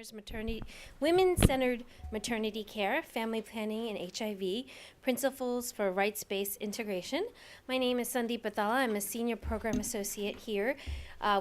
Center's Women-Centered Maternity Care, Family Planning, and HIV, Principles for Rights-Based Integration. My name is Sandeep Bathala. I'm a Senior Program Associate here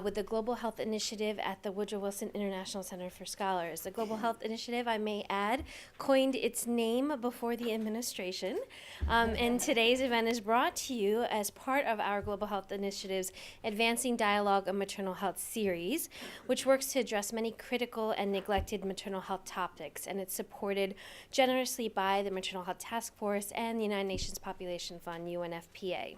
with the Global Health Initiative at the Woodrow Wilson International Center for Scholars. The Global Health Initiative, I may add, coined its name before the administration. And today's event is brought to you as part of our Global Health Initiative's Advancing Dialogue on Maternal Health series, which works to address many critical and neglected maternal health topics. And it's supported generously by the Maternal Health Task Force and the United Nations Population Fund, UNFPA.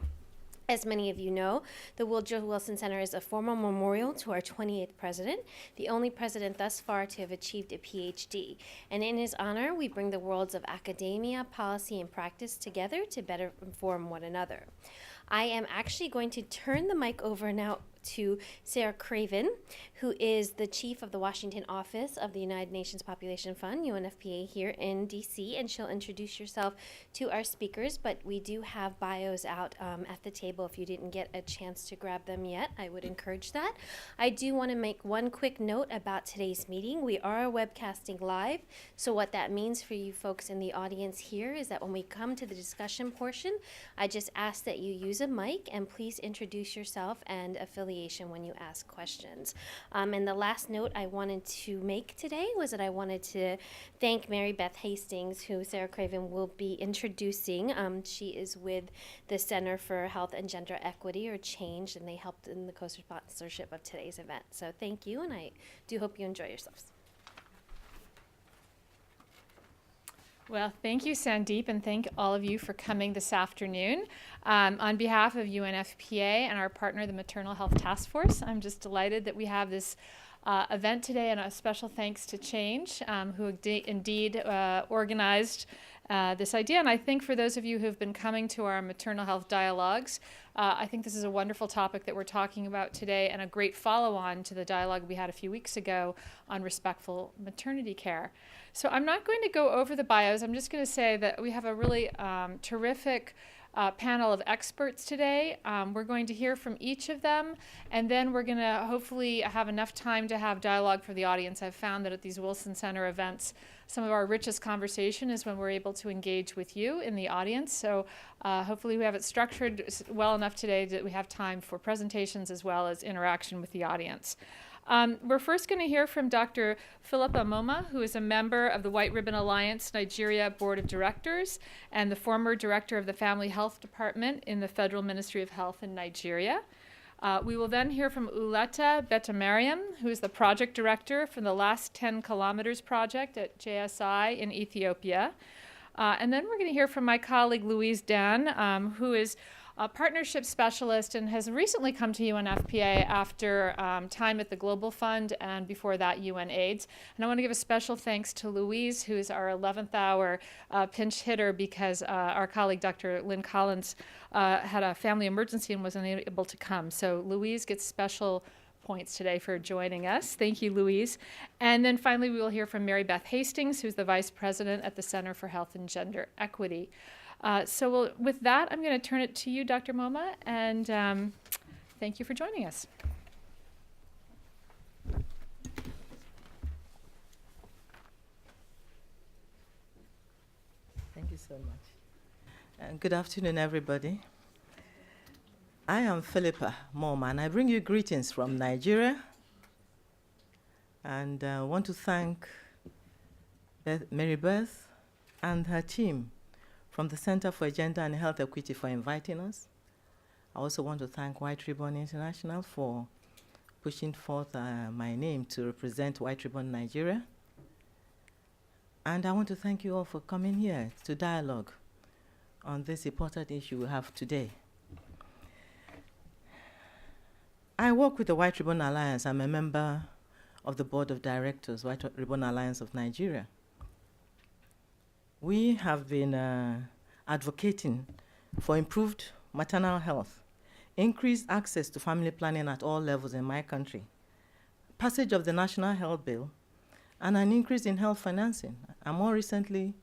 As many of you know, the Woodrow Wilson Center is a formal memorial to our 28th president, the only president thus far to have achieved a PhD. And in his honor, we bring the worlds of academia, policy, and practice together to better inform one another. I am actually going to turn the mic over now to Sarah Craven, who is the chief of the Washington office of the United Nations Population Fund, UNFPA, here in DC, and she'll introduce herself to our speakers, but we do have bios out at the table. If you didn't get a chance to grab them yet, I would encourage that. I do want to make one quick note about today's meeting. We are webcasting live, so what that means for you folks in the audience here is that when we come to the discussion portion, I just ask that you use a mic and please introduce yourself and affiliation when you ask questions. And the last note I wanted to make today was that I wanted to thank Mary Beth Hastings, who Sarah Craven will be introducing. She is with the Center for Health and Gender Equity, or CHANGE, and they helped in the co-sponsorship of today's event. So thank you, and I do hope you enjoy yourselves. Well, thank you, Sandeep, and thank all of you for coming this afternoon. On behalf of UNFPA and our partner, the Maternal Health Task Force, I'm just delighted that we have this event today, and a special thanks to Change, who indeed organized this idea. And I think for those of you who have been coming to our maternal health dialogues, I think this is a wonderful topic that we're talking about today, and a great follow-on to the dialogue we had a few weeks ago on respectful maternity care. So I'm not going to go over the bios. I'm just going to say that we have a really terrific panel of experts today. We're going to hear from each of them, and then we're going to hopefully have enough time to have dialogue for the audience. I've found that at these Wilson Center events, some of our richest conversation is when we're able to engage with you in the audience. So hopefully we have it structured well enough today that we have time for presentations as well as interaction with the audience. We're first going to hear from Dr. Philippa Momah, who is a member of the White Ribbon Alliance Nigeria Board of Directors and the former director of the Family Health Department in the Federal Ministry of Health in Nigeria. We will then hear from Uleta Betamariam, who is the project director for the Last 10 Kilometers project at JSI in Ethiopia. And then we're going to hear from my colleague Louise Dan, who is a partnership specialist and has recently come to UNFPA after time at the Global Fund and before that UNAIDS. And I want to give a special thanks to Louise, who is our 11th hour pinch hitter, because our colleague Dr. Lynn Collins had a family emergency and was unable to come. So Louise gets special points today for joining us. Thank you, Louise. And then finally, we will hear from Mary Beth Hastings, who's the Vice President at the Center for Health and Gender Equity. So with that, I'm going to turn it to you, Dr. Momah, and thank you for joining us. Thank you so much. Good afternoon, everybody. I am Philippa Momah, and I bring you greetings from Nigeria. And I want to thank Mary Beth and her team from the Center for Gender and Health Equity for inviting us. I also want to thank White Ribbon International for pushing forth my name to represent White Ribbon Nigeria. And I want to thank you all for coming here to dialogue on this important issue we have today. I work with the White Ribbon Alliance. I'm a member of the Board of Directors, White Ribbon Alliance of Nigeria. We have been advocating for improved maternal health, increased access to family planning at all levels in my country, passage of the National Health Bill, and an increase in health financing. And more recently,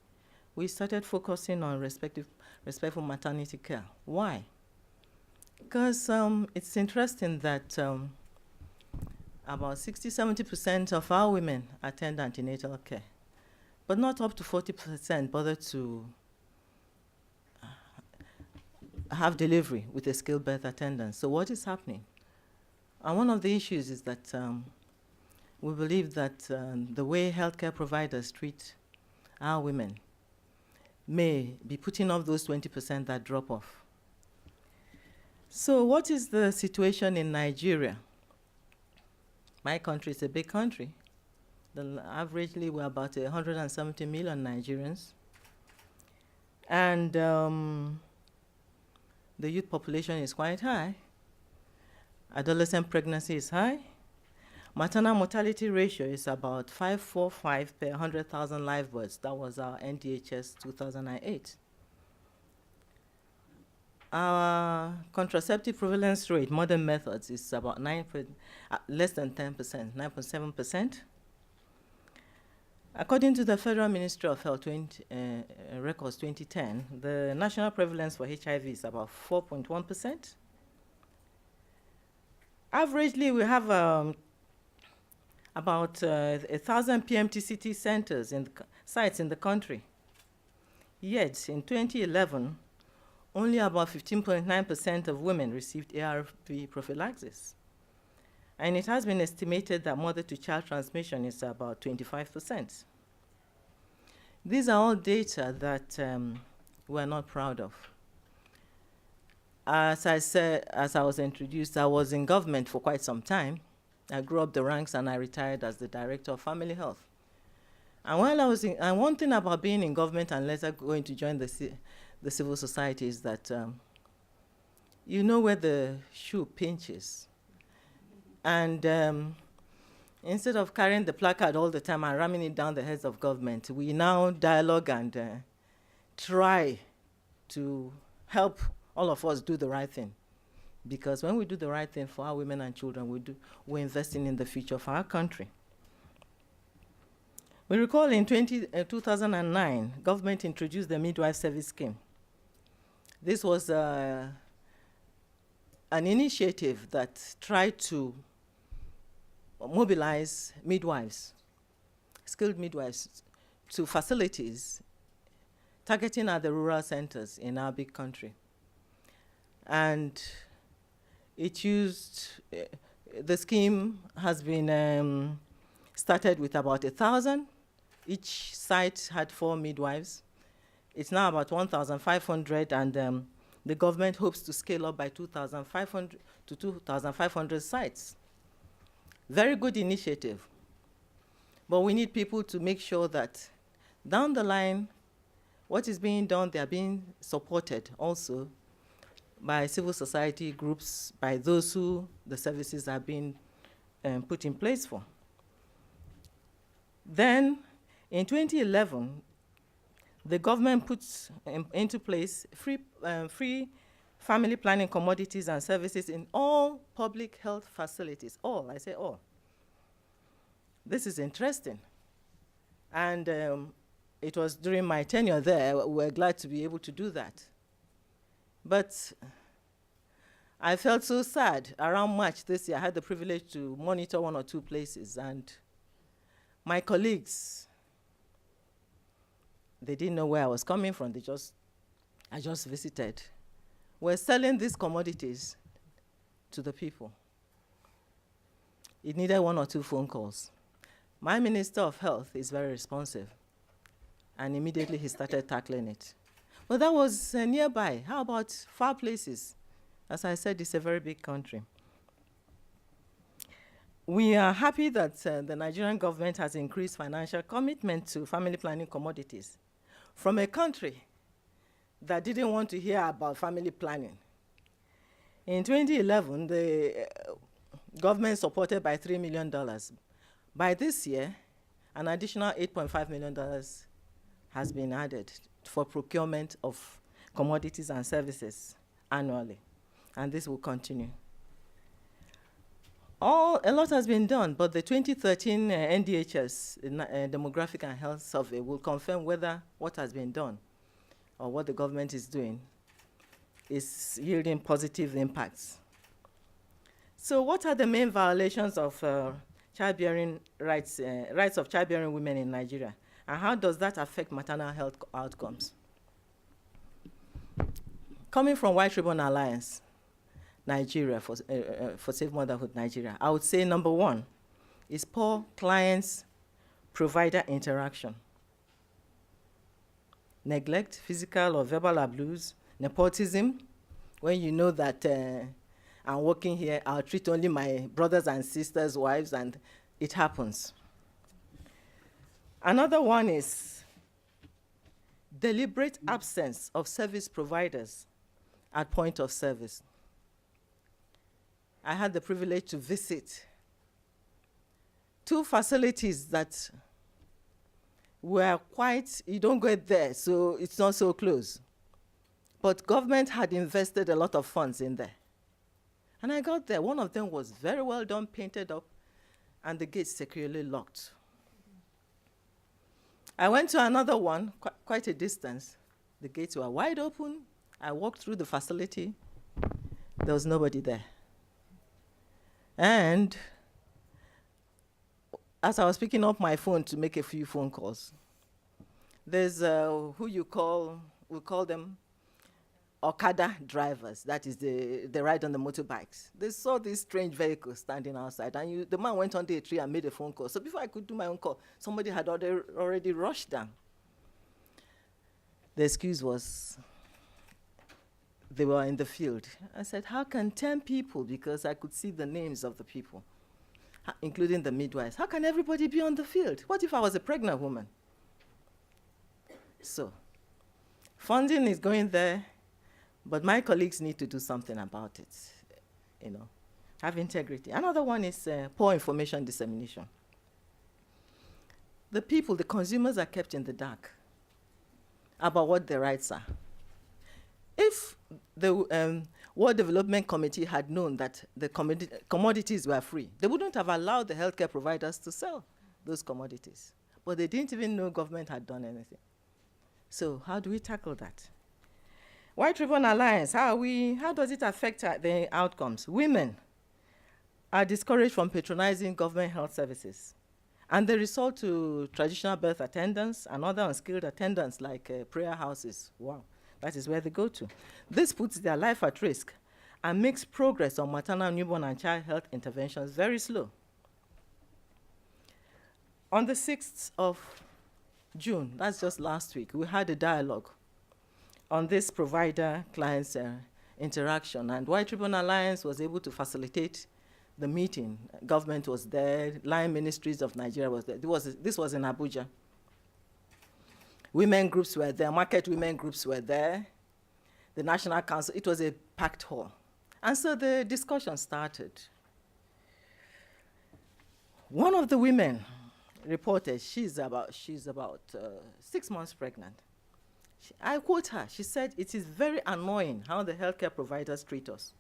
we started focusing on respectful maternity care. Why? Because it's interesting that about 60–70% of our women attend antenatal care, but not up to 40% bother to have delivery with a skilled birth attendant. So what is happening? And one of the issues is that we believe that the way healthcare providers treat our women may be putting off those 20% that drop off. So what is the situation in Nigeria? My country is a big country. Averagely, we're about 170 million Nigerians. And the youth population is quite high. Adolescent pregnancy is high. Maternal mortality ratio is about 5.45 per 100,000 live births. That was our NDHS 2008. Our contraceptive prevalence rate, modern methods, is about less than 10%, 9.7%. According to the Federal Ministry of Health records 2010, the national prevalence for HIV is about 4.1%. Averagely, we have about 1,000 PMTCT centers sites in the country. Yet, in 2011, only about 15.9% of women received ARV prophylaxis. And it has been estimated that mother-to-child transmission is about 25%. These are all data that we're not proud of. As I said, as I was introduced, I was in government for quite some time. I grew up the ranks and I retired as the director of family health. And while I was and one thing about being in government and later going to join the civil society is that you know where the shoe pinches. And instead of carrying the placard all the time and ramming it down the heads of government, we now dialogue and try to help all of us do the right thing. Because when we do the right thing for our women and children, we're investing in the future of our country. We recall in 2009, government introduced the midwife service scheme. This was an initiative that tried to mobilize midwives, skilled midwives, to facilities targeting at the rural centers in our big country. And it used, the scheme has been started with about 1,000. Each site had 4 midwives. It's now about 1,500, and the government hopes to scale up by 2,500 to 2,500 sites. Very good initiative. But we need people to make sure that down the line, what is being done, they are being supported also by civil society groups, by those who the services are being put in place for. Then, in 2011, the government puts into place free family planning commodities and services in all public health facilities. All, I say all. This is interesting. And it was during my tenure there, we were glad to be able to do that. But I felt so sad. Around March this year, I had the privilege to monitor 1 or 2 places, and my colleagues, they didn't know where I was coming from. I just visited. We're selling these commodities to the people. It needed 1 or 2 phone calls. My Minister of Health is very responsive, and immediately he started tackling it. Well, that was nearby. How about far places? As I said, it's a very big country. We are happy that the Nigerian government has increased financial commitment to family planning commodities from a country that didn't want to hear about family planning. In 2011, the government supported by $3 million. By this year, an additional $8.5 million has been added for procurement of commodities and services annually, and this will continue. A lot has been done, but the 2013 NDHS Demographic and Health Survey will confirm whether what has been done or what the government is doing is yielding positive impacts. So what are the main violations of childbearing rights, rights of childbearing women in Nigeria? And how does that affect maternal health outcomes? Coming from White Ribbon Alliance, Nigeria, for Safe Motherhood Nigeria, I would say number one is poor clients-provider interaction. Neglect, physical or verbal abuse, nepotism, when you know that I'm working here, I'll treat only my brothers and sisters' wives, and it happens. Another one is deliberate absence of service providers at point of service. I had the privilege to visit 2 facilities that were quite, you don't get there, so it's not so close. But government had invested a lot of funds in there. And I got there. One of them was very well done, painted up, and the gates securely locked. I went to another one, quite a distance. The gates were wide open. I walked through the facility. There was nobody there. And as I was picking up my phone to make a few phone calls, there's who you call, we call them Okada drivers. That is the ride on the motorbikes. They saw this strange vehicle standing outside, and the man went under a tree and made a phone call. So before I could do my own call, somebody had already rushed down. The excuse was they were in the field. I said, how can 10 people, because I could see the names of the people, including the midwives, how can everybody be on the field? What if I was a pregnant woman? So, funding is going there, but my colleagues need to do something about it, have integrity. Another one is poor information dissemination. The people, the consumers, are kept in the dark about what their rights are. If the World Development Committee had known that the commodities were free, they wouldn't have allowed the healthcare providers to sell those commodities. But they didn't even know government had done anything. So how do we tackle that? White Ribbon Alliance, how does it affect the outcomes? Women are discouraged from patronizing government health services, and they resort to traditional birth attendants and other unskilled attendants like prayer houses. Wow, that is where they go to. This puts their life at risk and makes progress on maternal, newborn, and child health interventions very slow. On the 6th of June, that's just last week, we had a dialogue on this provider-client interaction, and White Ribbon Alliance was able to facilitate the meeting. Government was there, Line Ministries of Nigeria was there. This was in Abuja. Women groups were there, market women groups were there, the National Council. It was a packed hall. And so the discussion started. One of the women reported she's about 6 months pregnant. I quote her. She said, "It is very annoying how the healthcare providers treat us.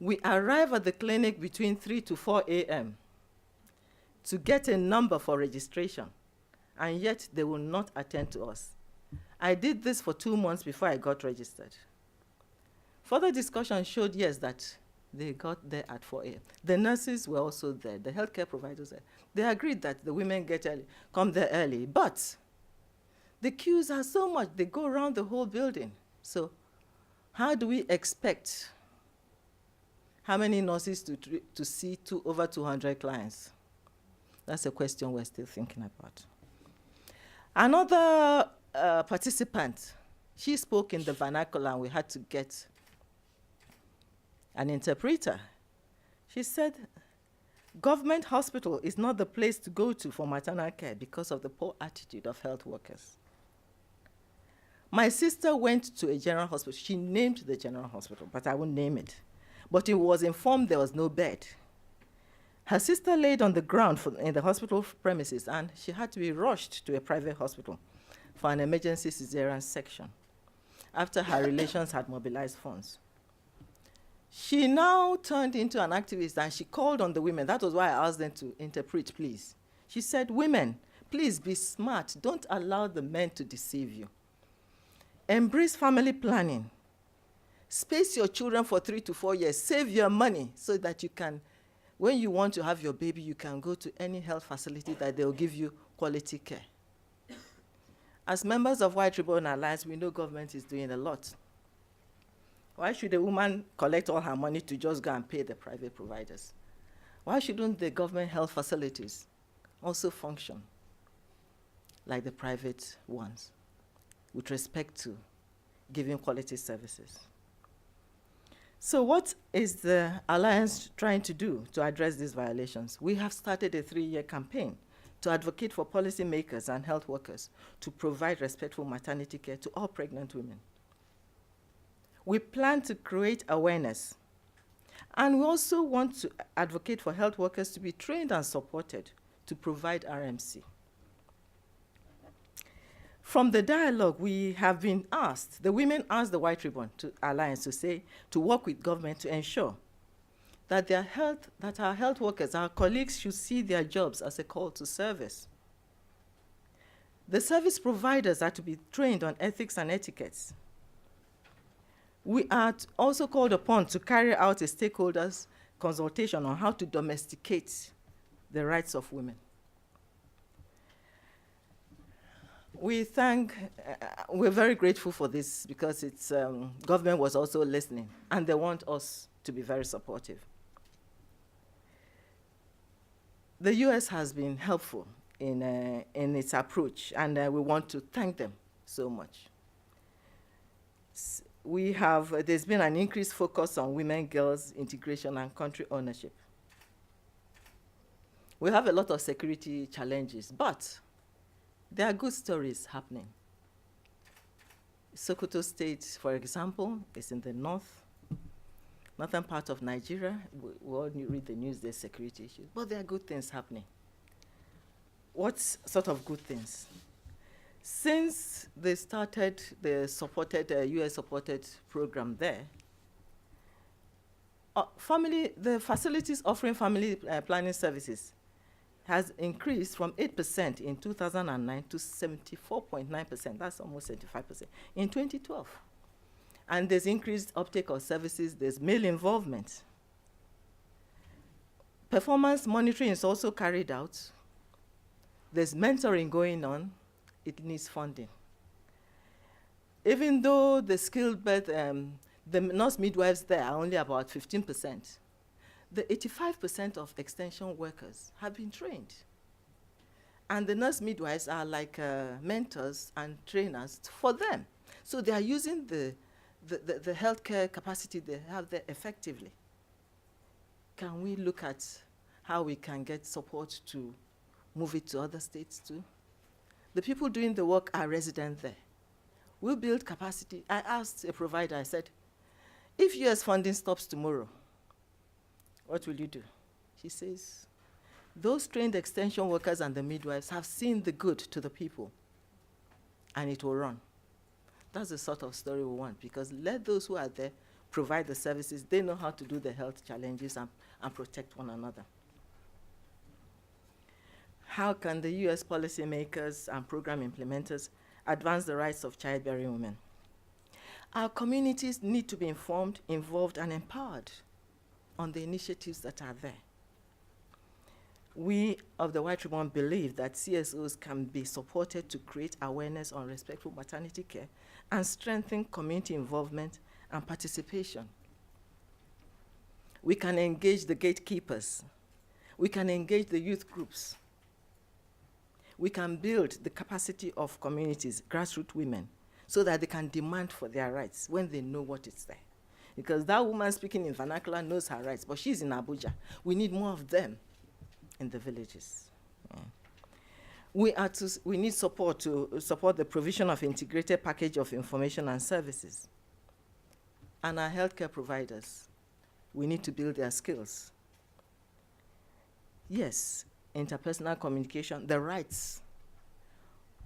We arrive at the clinic between 3 to 4 a.m. to get a number for registration, and yet they will not attend to us. I did this for 2 months before I got registered." Further discussion showed, yes, that they got there at 4 a.m. The nurses were also there, the healthcare providers there. They agreed that the women come there early, but the queues are so much, they go around the whole building. So how do we expect how many nurses to see over 200 clients? That's a question we're still thinking about. Another participant, she spoke in the vernacular, and we had to get an interpreter. She said, government hospital is not the place to go to for maternal care because of the poor attitude of health workers. My sister went to a general hospital. She named the general hospital, but I won't name it. But it was informed there was no bed. Her sister laid on the ground in the hospital premises, and she had to be rushed to a private hospital for an emergency cesarean section after her relations had mobilized funds. She now turned into an activist, and she called on the women. That was why I asked them to interpret, please. She said, "Women, please be smart. Don't allow the men to deceive you. Embrace family planning. Space your children for 3 to 4 years. Save your money so that you can, when you want to have your baby, you can go to any health facility that they'll give you quality care. As members of White Ribbon Alliance, we know government is doing a lot. Why should a woman collect all her money to just go and pay the private providers? Why shouldn't the government health facilities also function like the private ones with respect to giving quality services? So what is the Alliance trying to do to address these violations? We have started a 3-year campaign to advocate for policymakers and health workers to provide respectful maternity care to all pregnant women. We plan to create awareness, and we also want to advocate for health workers to be trained and supported to provide RMC. From the dialogue, we have been asked, the women asked the White Ribbon Alliance to work with government to ensure that our health workers, our colleagues, should see their jobs as a call to service. The service providers are to be trained on ethics and etiquettes. We are also called upon to carry out a stakeholders consultation on how to domesticate the rights of women. We're very grateful for this because government was also listening, and they want us to be very supportive. The US has been helpful in its approach, and we want to thank them so much. There's been an increased focus on women, girls, integration, and country ownership. We have a lot of security challenges, but there are good stories happening. Sokoto State, for example, is in the northern part of Nigeria. We all read the news, there's security issues, but there are good things happening. What sort of good things? Since they started the US-supported program there, the facilities offering family planning services has increased from 8% in 2009 to 74.9%, that's almost 75%, in 2012. And there's increased uptake of services, there's male involvement. Performance monitoring is also carried out. There's mentoring going on. It needs funding. Even though the skilled birth, the nurse midwives there are only about 15%, the 85% of extension workers have been trained. And the nurse midwives are like mentors and trainers for them. So they are using the healthcare capacity they have there effectively. Can we look at how we can get support to move it to other states too? The people doing the work are resident there. We'll build capacity. I asked a provider, I said, if US funding stops tomorrow, what will you do? She says, those trained extension workers and the midwives have seen the good to the people, and it will run. That's the sort of story we want, because let those who are there provide the services. They know how to do the health challenges and protect one another. How can the US policymakers and program implementers advance the rights of childbearing women? Our communities need to be informed, involved, and empowered on the initiatives that are there. We of the White Ribbon believe that CSOs can be supported to create awareness on respectful maternity care and strengthen community involvement and participation. We can engage the gatekeepers. We can engage the youth groups. We can build the capacity of communities, grassroots women, so that they can demand for their rights when they know what is there. Because that woman speaking in vernacular knows her rights, but she's in Abuja. We need more of them in the villages. Yeah. We need support to support the provision of integrated package of information and services. And our healthcare providers, we need to build their skills. Yes, interpersonal communication, the rights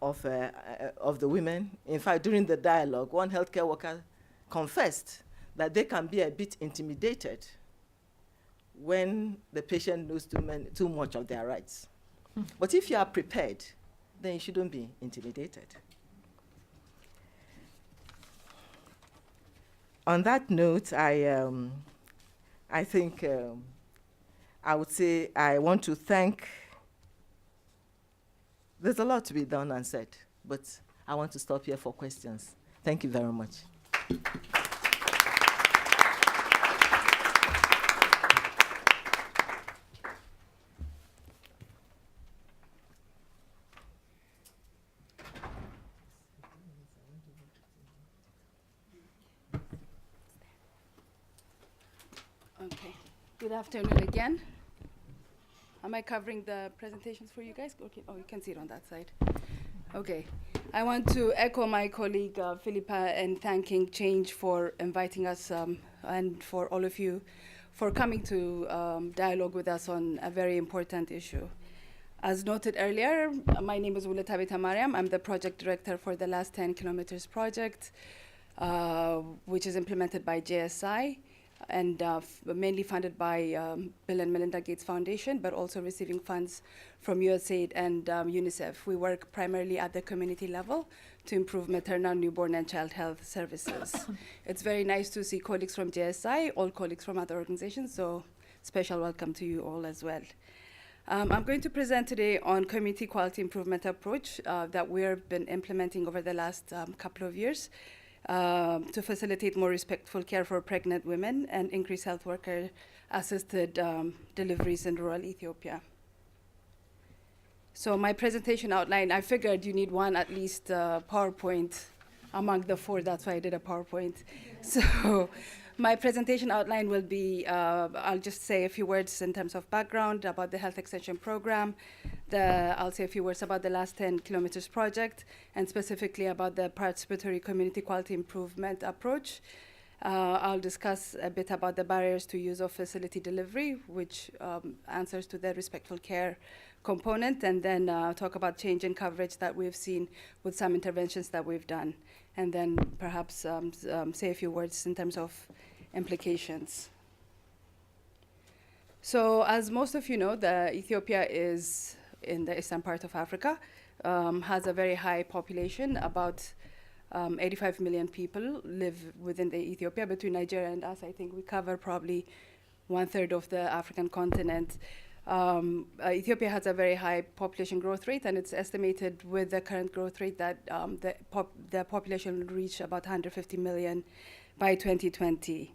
of the women. In fact, during the dialogue, one healthcare worker confessed that they can be a bit intimidated when the patient knows too much of their rights. But if you are prepared, then you shouldn't be intimidated. On that note, I think I would say I want to thank. There's a lot to be done and said, but I want to stop here for questions. Thank you very much. Okay. Good afternoon again. Am I covering the presentations for you guys? Okay. Oh, you can see it on that side. Okay. I want to echo my colleague Philippa in thanking Change for inviting us and for all of you for coming to dialogue with us on a very important issue. As noted earlier, my name is Wulet Habita Mariam. I'm the project director for the Last 10 Kilometers project, which is implemented by JSI and mainly funded by Bill and Melinda Gates Foundation, but also receiving funds from USAID and UNICEF. We work primarily at the community level to improve maternal, newborn, and child health services. It's very nice to see colleagues from JSI, all colleagues from other organizations, so special welcome to you all as well. I'm going to present today on community quality improvement approach that we've been implementing over the last couple of years to facilitate more respectful care for pregnant women and increase health worker assisted deliveries in rural Ethiopia. So my presentation outline, I figured you need one at least PowerPoint among the four, that's why I did a PowerPoint. So my presentation outline will be, I'll just say a few words in terms of background about the health extension program. I'll say a few words about the Last 10 Kilometers project, and specifically about the participatory community quality improvement approach. I'll discuss a bit about the barriers to use of facility delivery, which answers to the respectful care component, and then talk about change in coverage that we've seen with some interventions that we've done, and then perhaps say a few words in terms of implications. So as most of you know, Ethiopia is in the eastern part of Africa, has a very high population. About 85 million people live within Ethiopia. Between Nigeria and us, I think we cover probably 1/3 of the African continent. Ethiopia has a very high population growth rate, and it's estimated with the current growth rate that the population will reach about 150 million by 2020.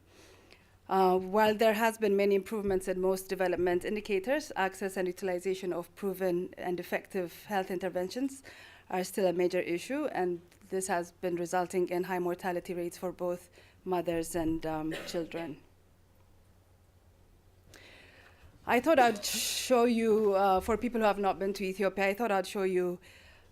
While there has been many improvements in most development indicators, access and utilization of proven and effective health interventions are still a major issue, and this has been resulting in high mortality rates for both mothers and children. I thought I'd show you, for people who have not been to Ethiopia, I thought I'd show you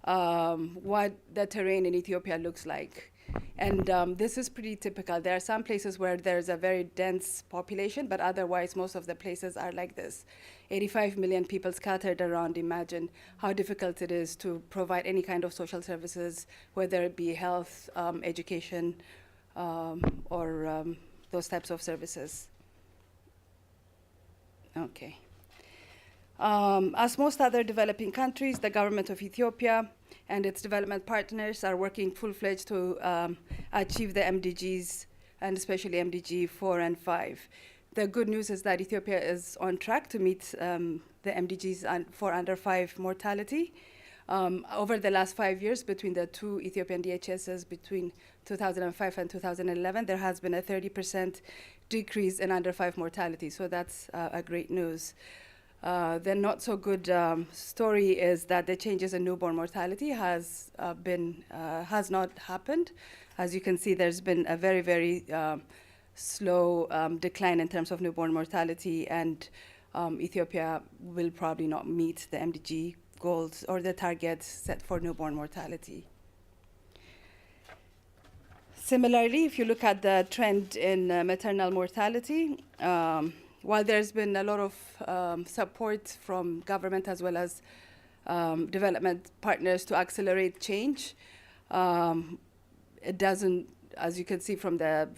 what the terrain in Ethiopia looks like. And this is pretty typical. There are some places where there's a very dense population, but otherwise most of the places are like this. 85 million people scattered around. Imagine how difficult it is to provide any kind of social services, whether it be health, education, or those types of services. Okay. As most other developing countries, the government of Ethiopia and its development partners are working full-fledged to achieve the MDGs, and especially MDG 4 and 5. The good news is that Ethiopia is on track to meet the MDGs for under 5 mortality. Over the last 5 years, between the two Ethiopian DHSs, between 2005 and 2011, there has been a 30% decrease in under 5 mortality, so that's a great news. The not so good story is that the changes in newborn mortality has not happened. As you can see, there's been a very, very slow decline in terms of newborn mortality, and Ethiopia will probably not meet the MDG goals or the targets set for newborn mortality. Similarly, if you look at the trend in maternal mortality, while there's been a lot of support from government as well as development partners to accelerate change, it doesn't, as you can see from the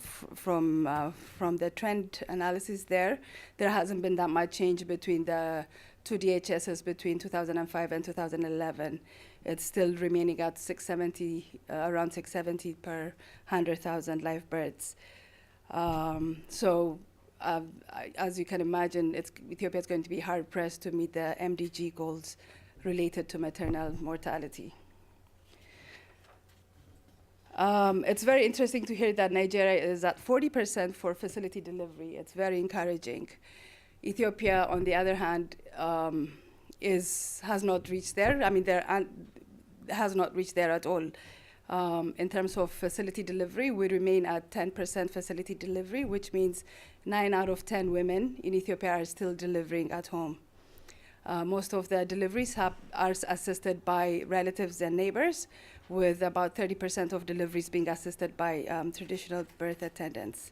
trend analysis there hasn't been that much change between the two DHSs between 2005 and 2011. It's still remaining at 670, around 670 per 100,000 live births. As you can imagine, Ethiopia is going to be hard-pressed to meet the MDG goals related to maternal mortality. It's very interesting to hear that Nigeria is at 40% for facility delivery. It's very encouraging. Ethiopia, on the other hand, has not reached there. I mean, has not reached there at all. In terms of facility delivery, we remain at 10% facility delivery, which means 9 out of 10 women in Ethiopia are still delivering at home. Most of the deliveries are assisted by relatives and neighbors, with about 30% of deliveries being assisted by traditional birth attendants.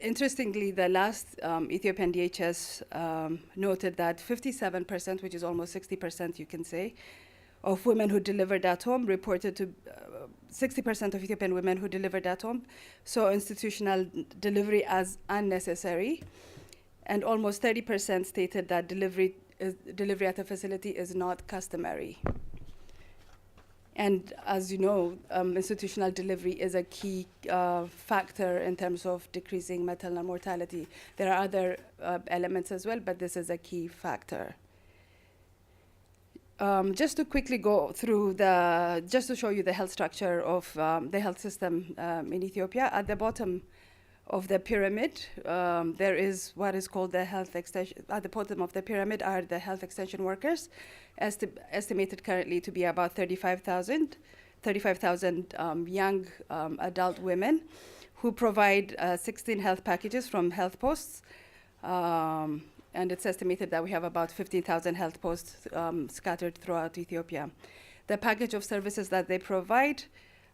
Interestingly, the last Ethiopian DHS noted that 57%, which is almost 60%, you can say, of women who delivered at home reported to 60% of Ethiopian women who delivered at home saw institutional delivery as unnecessary, and almost 30% stated that delivery at a facility is not customary. And as you know, institutional delivery is a key factor in terms of decreasing maternal mortality. There are other elements as well, but this is a key factor. Just to quickly go through just to show you the health structure of the health system in Ethiopia, at the bottom of the pyramid, there is what is called the health extension. At the bottom of the pyramid are the health extension workers, estimated currently to be about 35,000 young adult women who provide 16 health packages from health posts. And it's estimated that we have about 15,000 health posts scattered throughout Ethiopia. The package of services that they provide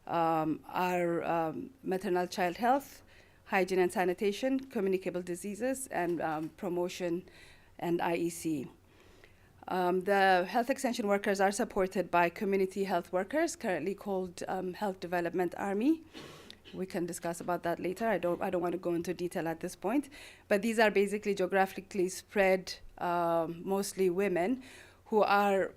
are maternal child health, hygiene and sanitation, communicable diseases, and promotion and IEC. The health extension workers are supported by community health workers, currently called Health Development Army. We can discuss about that later. I don't want to go into detail at this point. But these are basically geographically spread, mostly women, who are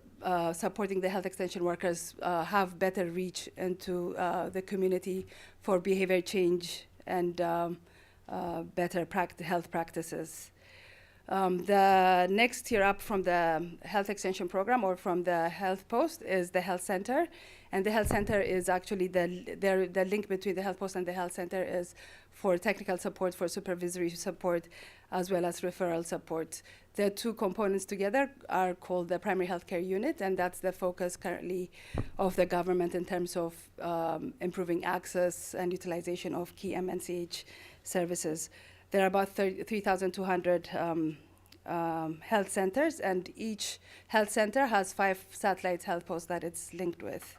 supporting the health extension workers, have better reach into the community for behavior change and better health practices. The next tier up from the health extension program or from the health post is the health center. And the health center is actually the link between the health post and the health center is for technical support, for supervisory support, as well as referral support. The two components together are called the primary healthcare unit, and that's the focus currently of the government in terms of improving access and utilization of key MNCH services. There are about 3,200 health centers, and each health center has 5 satellite health posts that it's linked with.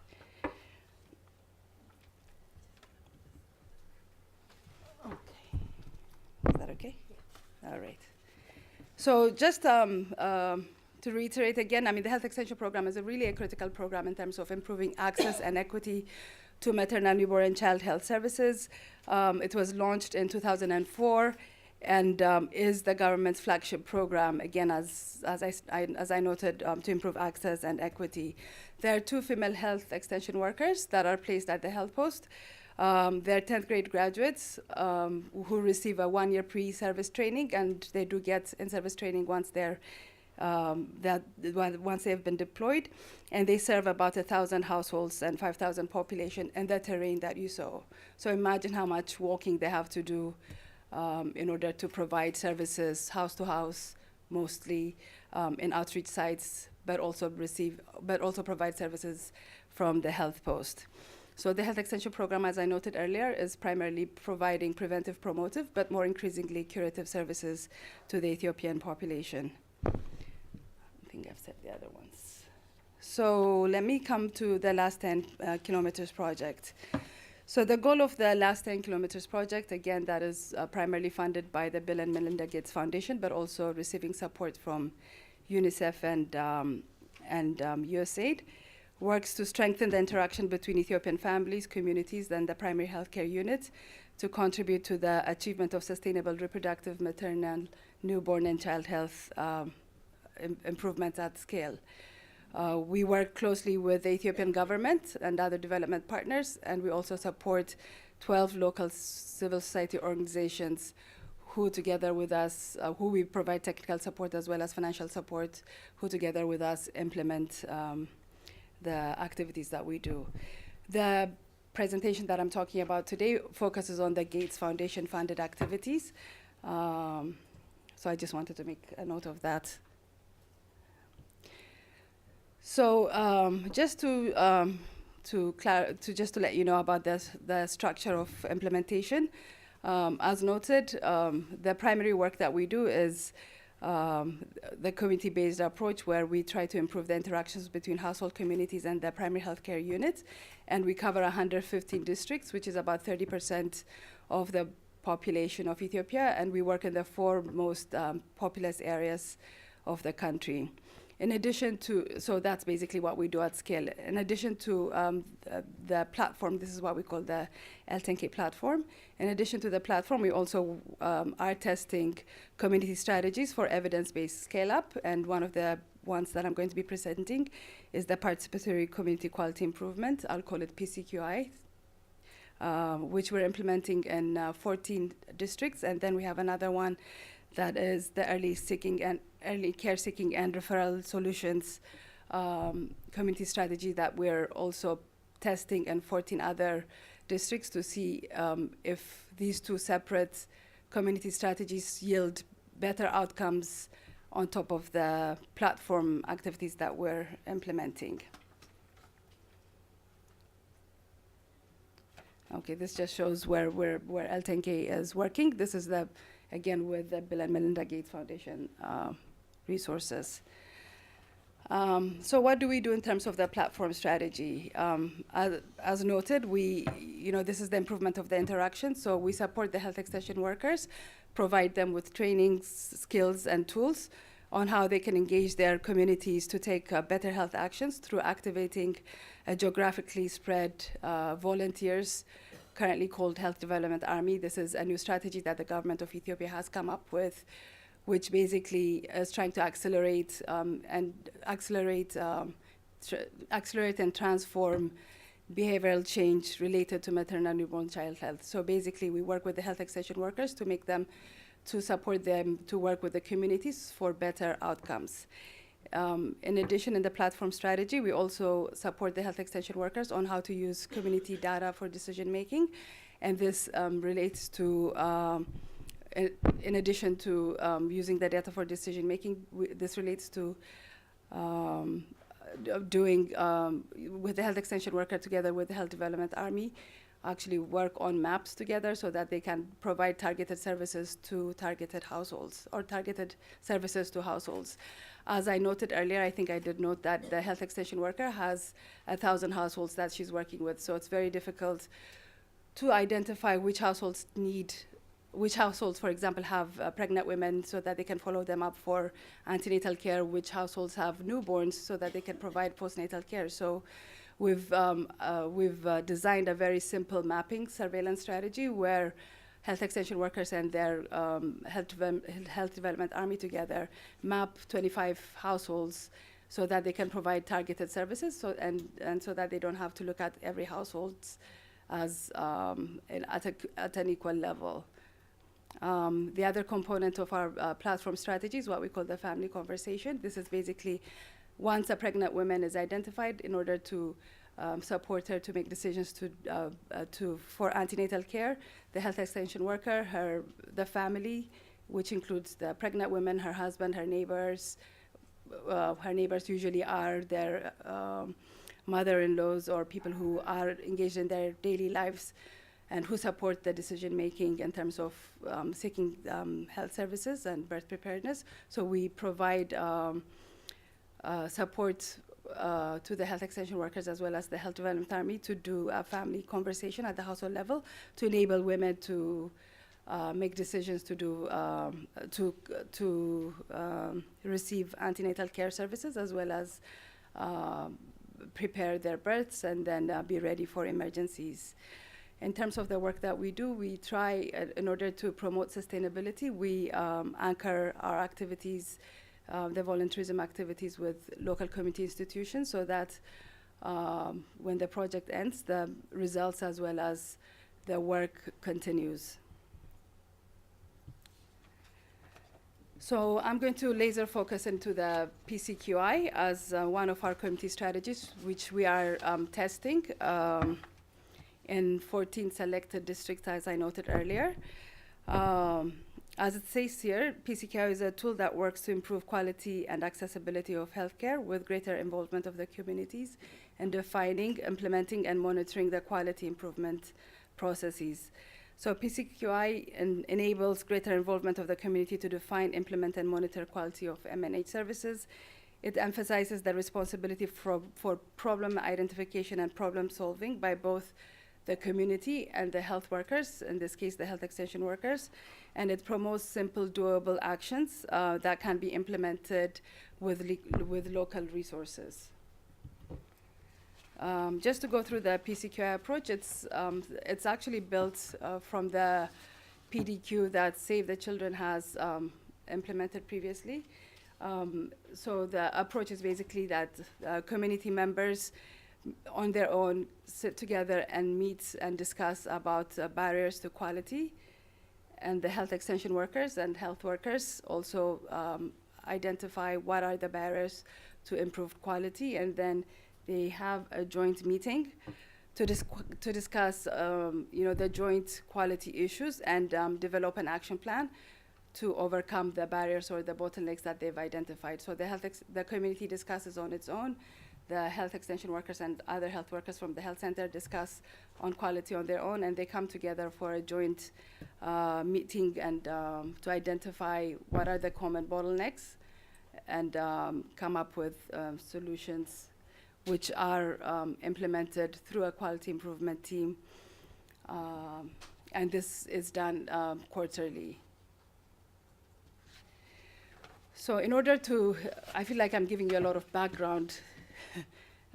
Is that okay? All right. So just to reiterate again, I mean, the health extension program is a critical program in terms of improving access and equity to maternal, newborn, and child health services. It was launched in 2004 and is the government's flagship program, again, as I noted, to improve access and equity. There are 2 female health extension workers that are placed at the health post. They're 10th grade graduates who receive a 1-year pre-service training, and they do get in-service training once once they've been deployed, and they serve about 1,000 households and 5,000 population in the terrain that you saw. So imagine how much walking they have to do in order to provide services house to house, mostly in outreach sites, but also provide services from the health post. So the health extension program, as I noted earlier, is primarily providing preventive, promotive, but more increasingly curative services to the Ethiopian population. I think I've said the other ones. So let me come to the last 10 kilometers project. So the goal of the last 10 kilometers project, again, that is primarily funded by the Bill and Melinda Gates Foundation, but also receiving support from UNICEF and USAID, works to strengthen the interaction between Ethiopian families, communities, and the primary healthcare unit to contribute to the achievement of sustainable reproductive, maternal, newborn, and child health improvements at scale. We work closely with the Ethiopian government and other development partners, and we also support 12 local civil society organizations who together with us, who we provide technical support as well as financial support, who together with us implement the activities that we do. The presentation that I'm talking about today focuses on the Gates Foundation funded activities. So I just wanted to make a note of that. So just to let you know about the structure of implementation, as noted, the primary work that we do is the community-based approach, where we try to improve the interactions between household communities and the primary healthcare units. And we cover 115 districts, which is about 30% of the population of Ethiopia. And we work in the 4 most populous areas of the country. In addition to, so that's basically what we do at scale. In addition to the platform, this is what we call the L10K platform. In addition to the platform, we also are testing community strategies for evidence-based scale-up. And one of the ones that I'm going to be presenting is the participatory community quality improvement. I'll call it PCQI, which we're implementing in 14 districts. And then we have another one that is the early care seeking and referral solutions community strategy that we're also testing in 14 other districts to see if these 2 separate community strategies yield better outcomes on top of the platform activities that we're implementing. Okay, this just shows where L10K is working. This is again with the Bill and Melinda Gates Foundation resources. So what do we do in terms of the platform strategy? As noted, this is the improvement of the interaction. So we support the health extension workers, provide them with training, skills, and tools on how they can engage their communities to take better health actions through activating a geographically spread volunteers, currently called Health Development Army. This is a new strategy that the government of Ethiopia has come up with, which basically is trying to accelerate and transform behavioral change related to maternal and newborn child health. So basically, we work with the health extension workers to support them to work with the communities for better outcomes. In addition, in the platform strategy, we also support the health extension workers on how to use community data for decision making. And this relates to, in addition to using the data for decision making, this relates to doing, with the health extension worker together with the Health Development Army, actually work on maps together so that they can provide targeted services to targeted households or targeted services to households. As I noted earlier, I think I did note that the health extension worker has 1,000 households that she's working with. So it's very difficult to identify which households, for example, have pregnant women so that they can follow them up for antenatal care, which households have newborns so that they can provide postnatal care. So we've designed a very simple mapping surveillance strategy where health extension workers and their health development army together map 25 households so that they can provide targeted services and so that they don't have to look at every household as at an equal level. The other component of our platform strategy is what we call the family conversation. This is basically once a pregnant woman is identified, in order to support her to make decisions for antenatal care, the health extension worker, the family, which includes the pregnant woman, her husband, her neighbors. Her neighbors usually are their mother-in-laws or people who are engaged in their daily lives and who support the decision-making in terms of seeking health services and birth preparedness. So we provide support to the health extension workers as well as the Health Development Army to do a family conversation at the household level to enable women to make decisions to receive antenatal care services as well as prepare their births and then be ready for emergencies. In terms of the work that we do, we try, in order to promote sustainability, we anchor our activities, the volunteerism activities with local community institutions so that when the project ends, the results as well as the work continues. So I'm going to laser focus into the PCQI as one of our community strategies, which we are testing in 14 selected districts, as I noted earlier. As it says here, PCQI is a tool that works to improve quality and accessibility of healthcare with greater involvement of the communities in defining, implementing, and monitoring the quality improvement processes. So PCQI enables greater involvement of the community to define, implement, and monitor quality of MNH services. It emphasizes the responsibility for problem identification and problem solving by both the community and the health workers, in this case, the health extension workers. And it promotes simple, doable actions that can be implemented with local resources. Just to go through the PCQI approach, it's actually built from the PDQ that Save the Children has implemented previously. So the approach is basically that community members on their own sit together and meet and discuss about barriers to quality, and the health extension workers and health workers also identify what are the barriers to improved quality, and then they have a joint meeting to discuss the joint quality issues and develop an action plan to overcome the barriers or the bottlenecks that they've identified. So the community discusses on its own. The health extension workers and other health workers from the health center discuss on quality on their own, and they come together for a joint meeting and to identify what are the common bottlenecks and come up with solutions which are implemented through a quality improvement team. And this is done quarterly. So in order to, I feel like I'm giving you a lot of background.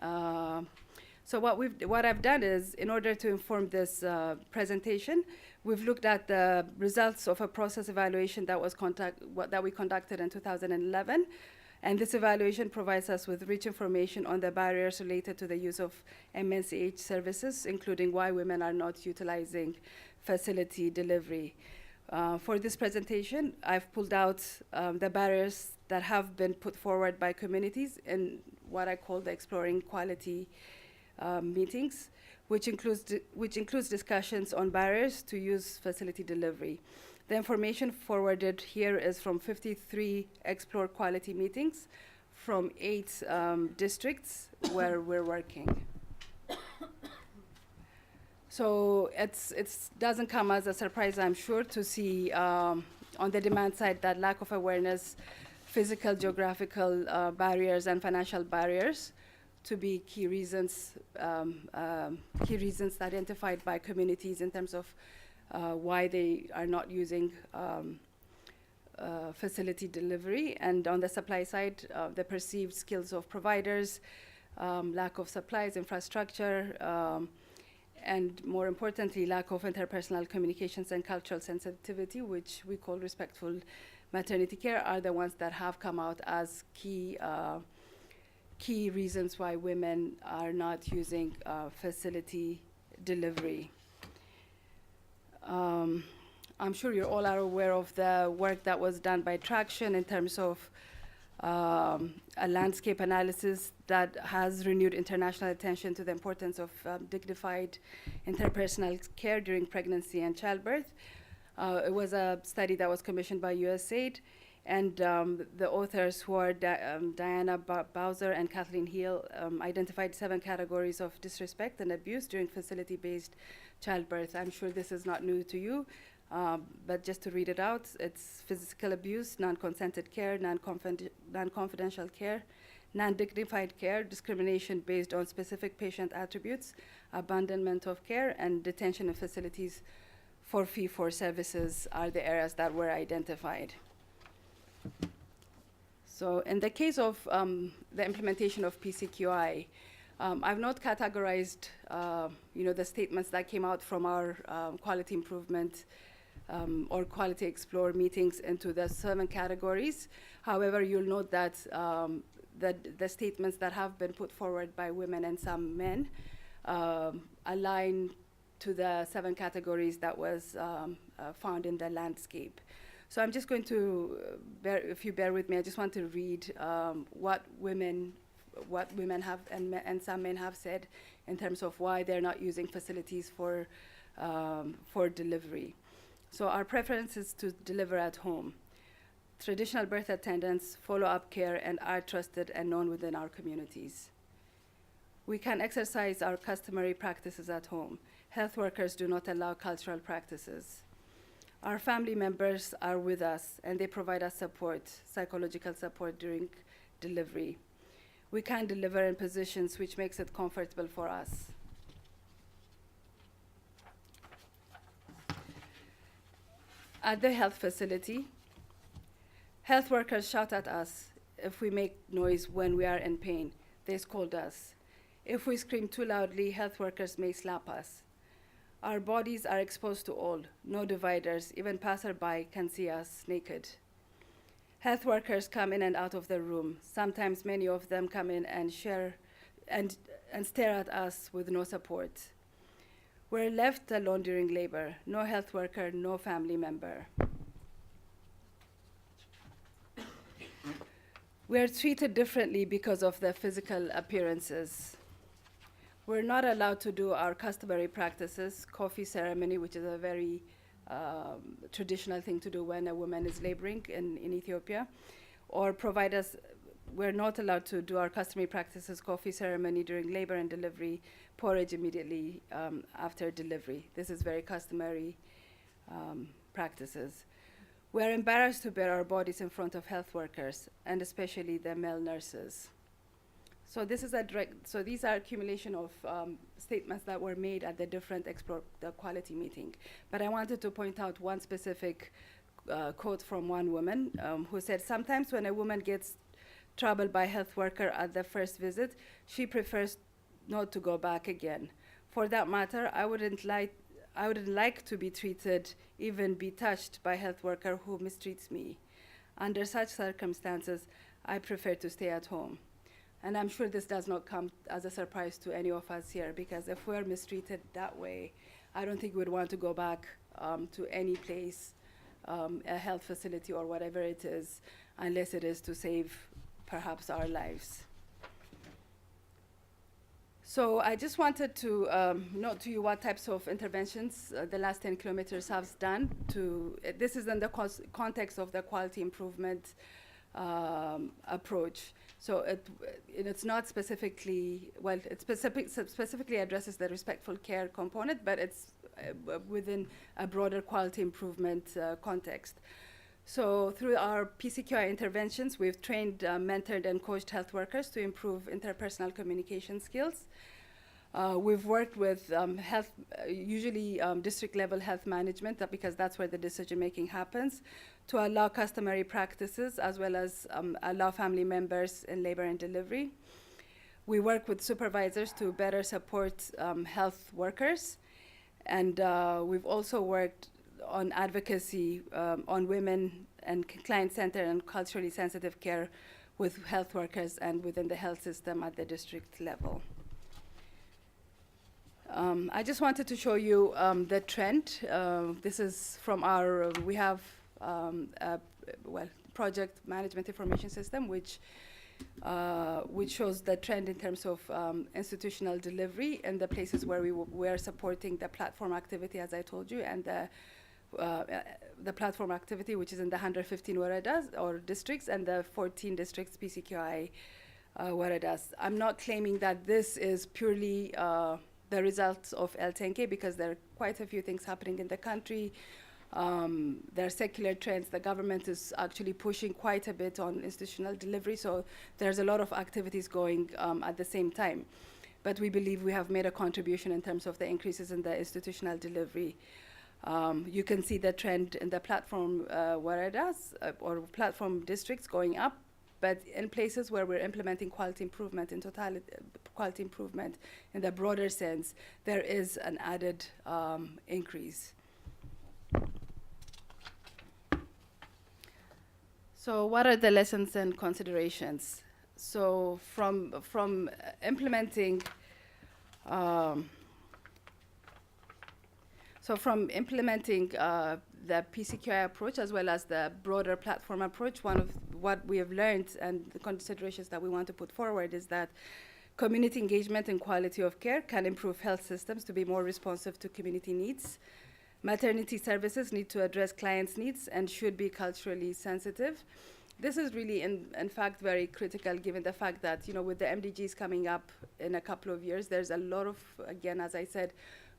So what I've done is, in order to inform this presentation, we've looked at the results of a process evaluation that we conducted in 2011. And this evaluation provides us with rich information on the barriers related to the use of MNCH services, including why women are not utilizing facility delivery. For this presentation, I've pulled out the barriers that have been put forward by communities in what I call the Exploring Quality meetings, which includes discussions on barriers to use facility delivery. The information forwarded here is from 53 Explore Quality meetings from 8 districts where we're working. So it doesn't come as a surprise, I'm sure, to see on the demand side that lack of awareness, physical, geographical barriers, and financial barriers to be key reasons identified by communities in terms of why they are not using facility delivery. And on the supply side, the perceived skills of providers, lack of supplies, infrastructure, and more importantly, lack of interpersonal communications and cultural sensitivity, which we call respectful maternity care, are the ones that have come out as key reasons why women are not using facility delivery. I'm sure you all are aware of the work that was done by Traction in terms of a landscape analysis that has renewed international attention to the importance of dignified interpersonal care during pregnancy and childbirth. It was a study that was commissioned by USAID, and the authors, who are Diana Bowser and Kathleen Hill, identified 7 categories of disrespect and abuse during facility-based childbirth. I'm sure this is not new to you, but just to read it out, it's physical abuse, non-consented care, non-confidential care, non-dignified care, discrimination based on specific patient attributes, abandonment of care, and detention in facilities for fee-for services are the areas that were identified. So in the case of the implementation of PCQI, I've not categorized the statements that came out from our quality improvement or quality explore meetings into the 7 categories. However, you'll note that the statements that have been put forward by women and some men align to the 7 categories that was found in the landscape. So I'm just going to, if you bear with me, I just want to read what women have and some men have said in terms of why they're not using facilities for delivery. So our preference is to deliver at home. Traditional birth attendants, follow-up care, and are trusted and known within our communities. We can exercise our customary practices at home. Health workers do not allow cultural practices. Our family members are with us, and they provide us support, psychological support during delivery. We can deliver in positions which makes it comfortable for us. At the health facility, health workers shout at us if we make noise when we are in pain. They scold us. If we scream too loudly, health workers may slap us. Our bodies are exposed to all, no dividers, even passerby can see us naked. Health workers come in and out of the room. Sometimes many of them come in and stare at us with no support. We're left alone during labor, no health worker, no family member. We are treated differently because of the physical appearances. We're not allowed to do our customary practices, coffee ceremony, which is a very traditional thing to do when a woman is laboring in Ethiopia, or we're not allowed to do our customary practices, coffee ceremony during labor and delivery, porridge immediately after delivery. This is very customary practices. We're embarrassed to bare our bodies in front of health workers, and especially the male nurses. So this is so these are accumulation of statements that were made at the different the quality meeting. But I wanted to point out one specific quote from one woman who said, sometimes when a woman gets troubled by a health worker at the first visit, she prefers not to go back again. For that matter, I wouldn't like to be treated, even be touched by a health worker who mistreats me. Under such circumstances, I prefer to stay at home. And I'm sure this does not come as a surprise to any of us here, because if we're mistreated that way, I don't think we'd want to go back to any place, a health facility or whatever it is, unless it is to save perhaps our lives. So I just wanted to note to you what types of interventions the last 10 kilometers have done. This is in the context of the quality improvement approach. So it's not specifically, well, it specifically addresses the respectful care component, but it's within a broader quality improvement context. So through our PCQI interventions, we've trained, mentored, and coached health workers to improve interpersonal communication skills. We've worked with usually district-level health management, because that's where the decision-making happens, to allow customary practices as well as allow family members in labor and delivery. We work with supervisors to better support health workers. And we've also worked on advocacy on women and client-centered and culturally sensitive care with health workers and within the health system at the district level. I just wanted to show you the trend. This is from our, we have project management information system, which shows the trend in terms of institutional delivery in the places where we are supporting the platform activity, as I told you, and the platform activity, which is in the 115 waradas or districts and the 14 districts PCQI waradas. I'm not claiming that this is purely the results of L10K, because there are quite a few things happening in the country. There are secular trends. The government is actually pushing quite a bit on institutional delivery, so there's a lot of activities going at the same time. But we believe we have made a contribution in terms of the increases in the institutional delivery. You can see the trend in the platform waradas or platform districts going up, but in places where we're implementing quality improvement in totality, quality improvement in the broader sense, there is an added increase. So what are the lessons and considerations? So from implementing So from implementing the PCQI approach as well as the broader platform approach, one of what we have learned and the considerations that we want to put forward is that community engagement and quality of care can improve health systems to be more responsive to community needs. Maternity services need to address clients' needs and should be culturally sensitive. This is really, in fact, very critical given the fact that, with the MDGs coming up in a couple of years, there's a lot of, again, as I said,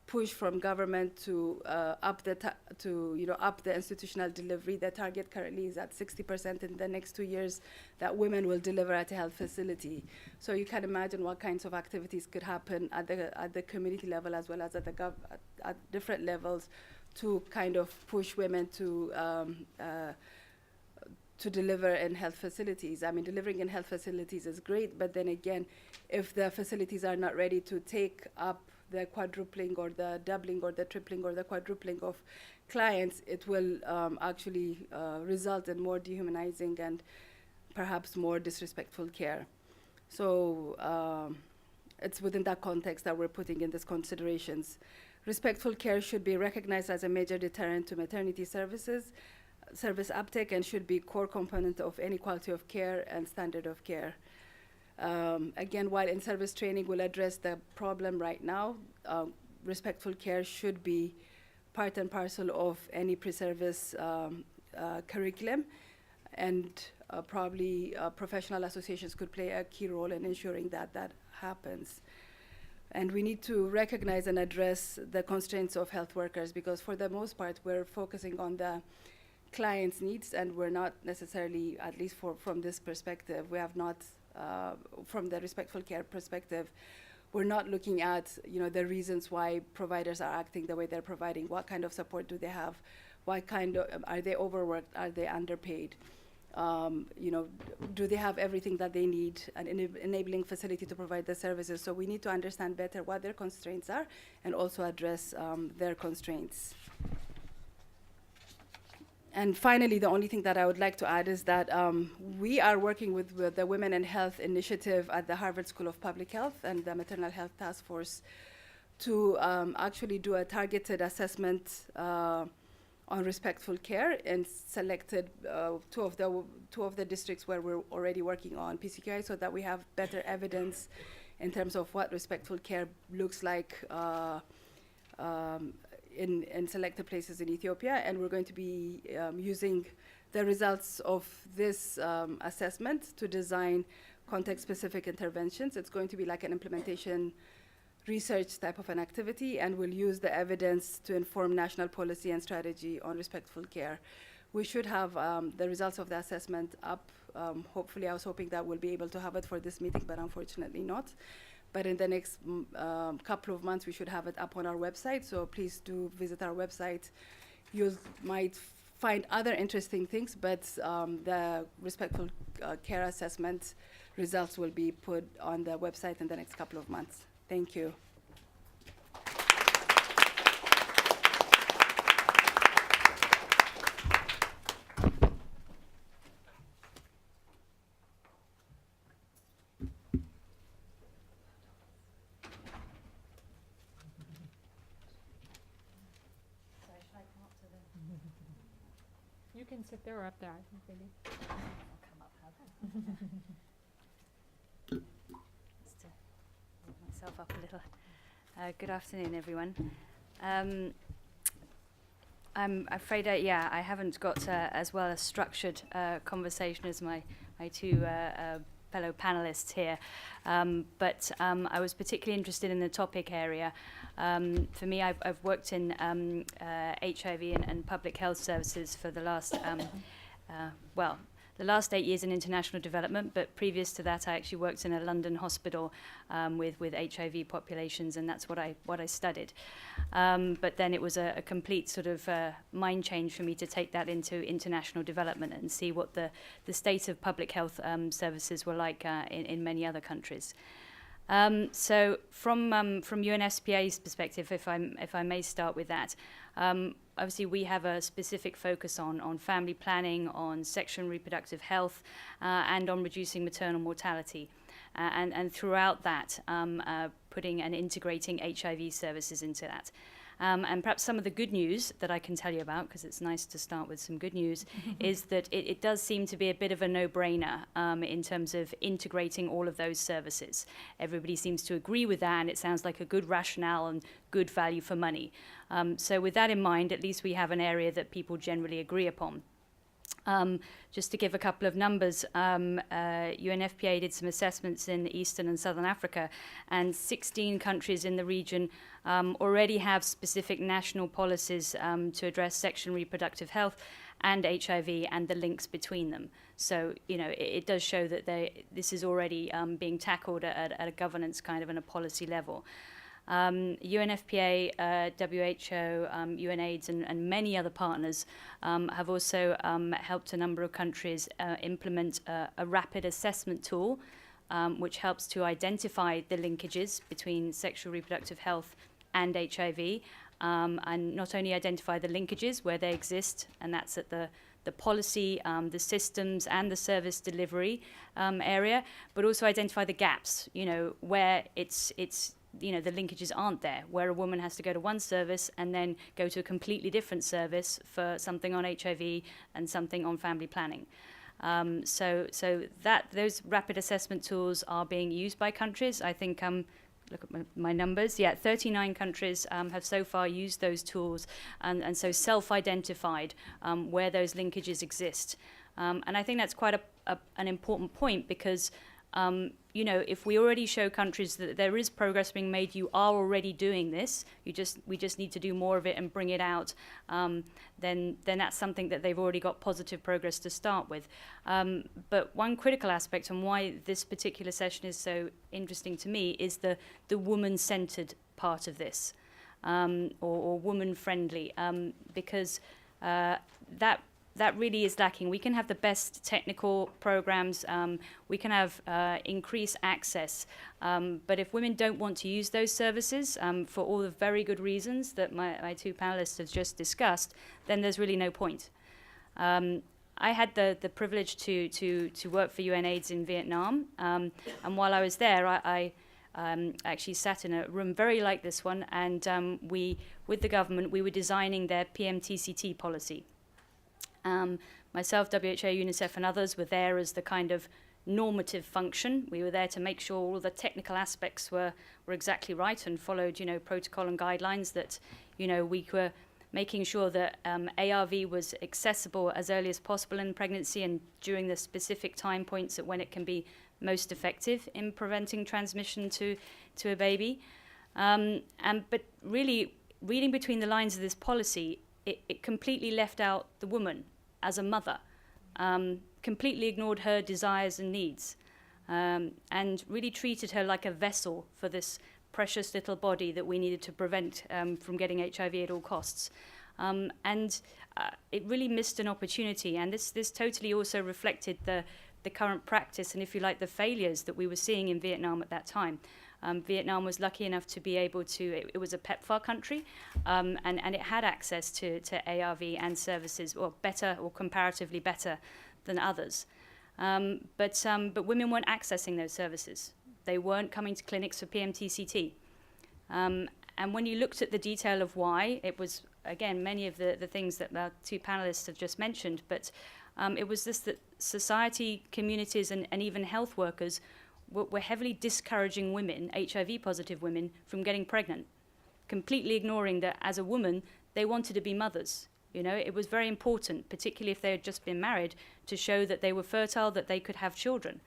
push from government to up the institutional delivery. The target currently is at 60% in the next 2 years that women will deliver at a health facility. So you can imagine what kinds of activities could happen at the community level as well as at different levels to kind of push women to deliver in health facilities. I mean, delivering in health facilities is great, but then again, if the facilities are not ready to take up the quadrupling or the doubling or the tripling or the quadrupling of clients, it will actually result in more dehumanizing and perhaps more disrespectful care. So it's within that context that we're putting in these considerations. Respectful care should be recognized as a major deterrent to maternity service uptake, and should be core component of any quality of care and standard of care. Again, while in-service training will address the problem right now, respectful care should be part and parcel of any pre-service curriculum, and probably professional associations could play a key role in ensuring that that happens. And we need to recognize and address the constraints of health workers, because for the most part, we're focusing on the client's needs, and we're not necessarily, at least from this perspective, we have not, from the respectful care perspective, we're not looking at the reasons why providers are acting the way they're providing. What kind of support do they have? What kind of, are they overworked? Are they underpaid? Do they have everything that they need, an enabling facility to provide the services? So we need to understand better what their constraints are and also address their constraints. And finally, the only thing that I would like to add is that we are working with the Women in Health initiative at the Harvard School of Public Health and the Maternal Health Task Force to actually do a targeted assessment on respectful care in selected two of the districts where we're already working on PCQI, so that we have better evidence in terms of what respectful care looks like in selected places in Ethiopia. And we're going to be using the results of this assessment to design context-specific interventions. It's going to be like an implementation research type of an activity, and we'll use the evidence to inform national policy and strategy on respectful care. We should have the results of the assessment up. Hopefully, I was hoping that we'll be able to have it for this meeting, but unfortunately not. But in the next couple of months, we should have it up on our website, so please do visit our website. You might find other interesting things, but the respectful care assessment results will be put on the website in the next couple of months. Thank you. You can sit there or up there, I think maybe. I'll come up, just to move myself up a little. Good afternoon, everyone. I'm afraid, I haven't got as well a structured conversation as my two fellow panelists here, but I was particularly interested in the topic area. For me, I've worked in HIV and public health services for the last, the last 8 years in international development, but previous to that, I actually worked in a London hospital with HIV populations, and that's what I studied. But then it was a complete sort of mind change for me to take that into international development and see what the state of public health services were like in many other countries. So from UNFPA's perspective, if I may start with that, obviously we have a specific focus on family planning, on sexual and reproductive health, and on reducing maternal mortality. And throughout that, putting and integrating HIV services into that. And perhaps some of the good news that I can tell you about, because it's nice to start with some good news, is that it does seem to be a bit of a no-brainer in terms of integrating all of those services. Everybody seems to agree with that, and it sounds like a good rationale and good value for money. So with that in mind, at least we have an area that people generally agree upon. Just to give a couple of numbers, UNFPA did some assessments in Eastern and Southern Africa, and 16 countries in the region already have specific national policies to address sexual and reproductive health and HIV and the links between them. So, you know, it does show that this is already being tackled at a governance kind of and a policy level. UNFPA, WHO, UNAIDS, and many other partners have also helped a number of countries implement a rapid assessment tool, which helps to identify the linkages between sexual reproductive health and HIV, and not only identify the linkages where they exist, and that's at the policy, the systems, and the service delivery area, but also identify the gaps, you know, where it's you know, the linkages aren't there, where a woman has to go to one service and then go to a completely different service for something on HIV and something on family planning. So that those rapid assessment tools are being used by countries. I think, look at my numbers, 39 countries have so far used those tools and so self-identified where those linkages exist. And I think that's quite an important point, because you know, if we already show countries that there is progress being made, you are already doing this, we just need to do more of it and bring it out, then that's something that they've already got positive progress to start with. But one critical aspect and why this particular session is so interesting to me is the woman-centered part of this, or woman-friendly, because that really is lacking. We can have the best technical programs, we can have increased access, but if women don't want to use those services for all the very good reasons that my two panelists have just discussed, then there's really no point. I had the privilege to work for UNAIDS in Vietnam, and while I was there, I actually sat in a room very like this one, and with the government, we were designing their PMTCT policy. Myself, WHO, UNICEF, and others were there as the kind of normative function. We were there to make sure all the technical aspects were exactly right and followed, you know, protocol and guidelines, that, you know, we were making sure that ARV was accessible as early as possible in pregnancy and during the specific time points at when it can be most effective in preventing transmission to a baby. But really, reading between the lines of this policy, it completely left out the woman as a mother, completely ignored her desires and needs, and really treated her like a vessel for this precious little body that we needed to prevent from getting HIV at all costs. It really missed an opportunity, and this totally also reflected the current practice and, if you like, the failures that we were seeing in Vietnam at that time. Vietnam was lucky enough to be able to, it was a PEPFAR country, and it had access to ARV and services, or better, or comparatively better than others. But women weren't accessing those services. They weren't coming to clinics for PMTCT. And when you looked at the detail of why, it was, again, many of the things that our two panelists have just mentioned, but it was this, that society, communities, and even health workers were heavily discouraging women, HIV-positive women, from getting pregnant, completely ignoring that as a woman, they wanted to be mothers. You know, it was very important, particularly if they had just been married, to show that they were fertile, that they could have children.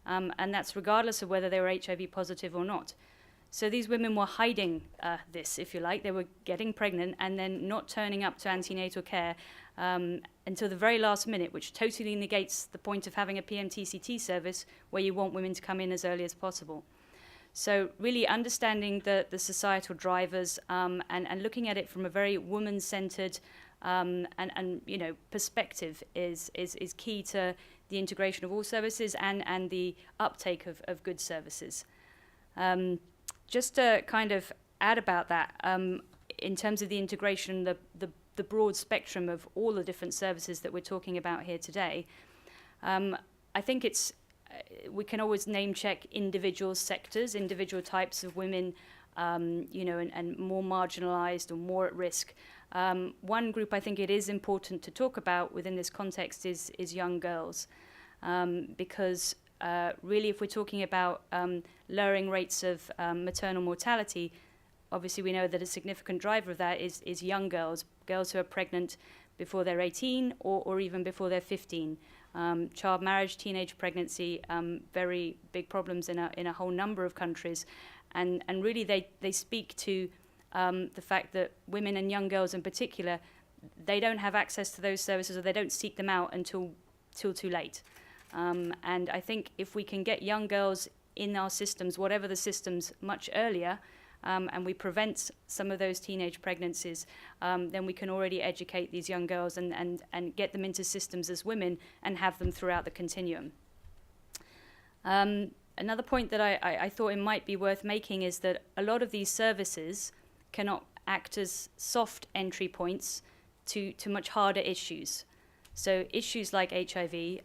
And that's regardless of whether they were HIV-positive or not. So these women were hiding this, if you like. They were getting pregnant and then not turning up to antenatal care until the very last minute, which totally negates the point of having a PMTCT service where you want women to come in as early as possible. So really understanding the societal drivers and looking at it from a very woman-centered and you know, perspective is key to the integration of all services and the uptake of good services. Just to kind of add about that, in terms of the integration, the broad spectrum of all the different services that we're talking about here today, I think we can always name check individual sectors, individual types of women and more marginalized or more at risk. One group I think it is important to talk about within this context is young girls, because really if we're talking about lowering rates of maternal mortality, obviously we know that a significant driver of that is young girls who are pregnant before they're 18 or even before they're 15. Child marriage, teenage pregnancy, very big problems in a whole number of countries. And really they speak to the fact that women and young girls in particular, they don't have access to those services, or they don't seek them out until too late. And I think if we can get young girls in our systems, whatever the systems, much earlier, and we prevent some of those teenage pregnancies, then we can already educate these young girls and get them into systems as women and have them throughout the continuum. Another point that I thought it might be worth making is that a lot of these services cannot act as soft entry points to much harder issues. So issues like HIV,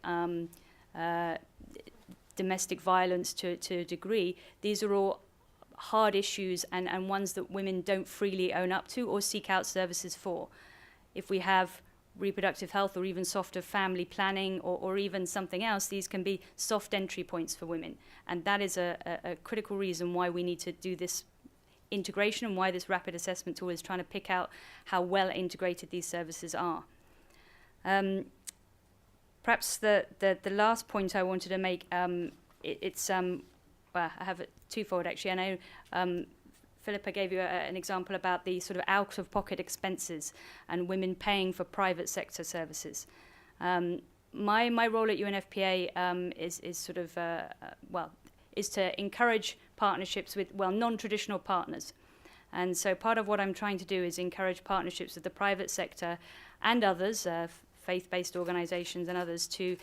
domestic violence to a degree, these are all hard issues and ones that women don't freely own up to or seek out services for. If we have reproductive health or even softer family planning or even something else, these can be soft entry points for women. And that is a critical reason why we need to do this integration and why this rapid assessment tool is trying to pick out how well integrated these services are. Perhaps the last point I wanted to make, well, I have it twofold actually. I know Philippa gave you an example about the sort of out-of-pocket expenses and women paying for private sector services. My role at UNFPA is sort of, is to encourage partnerships with, non-traditional partners. And so part of what I'm trying to do is encourage partnerships with the private sector and others, faith-based organizations and others, to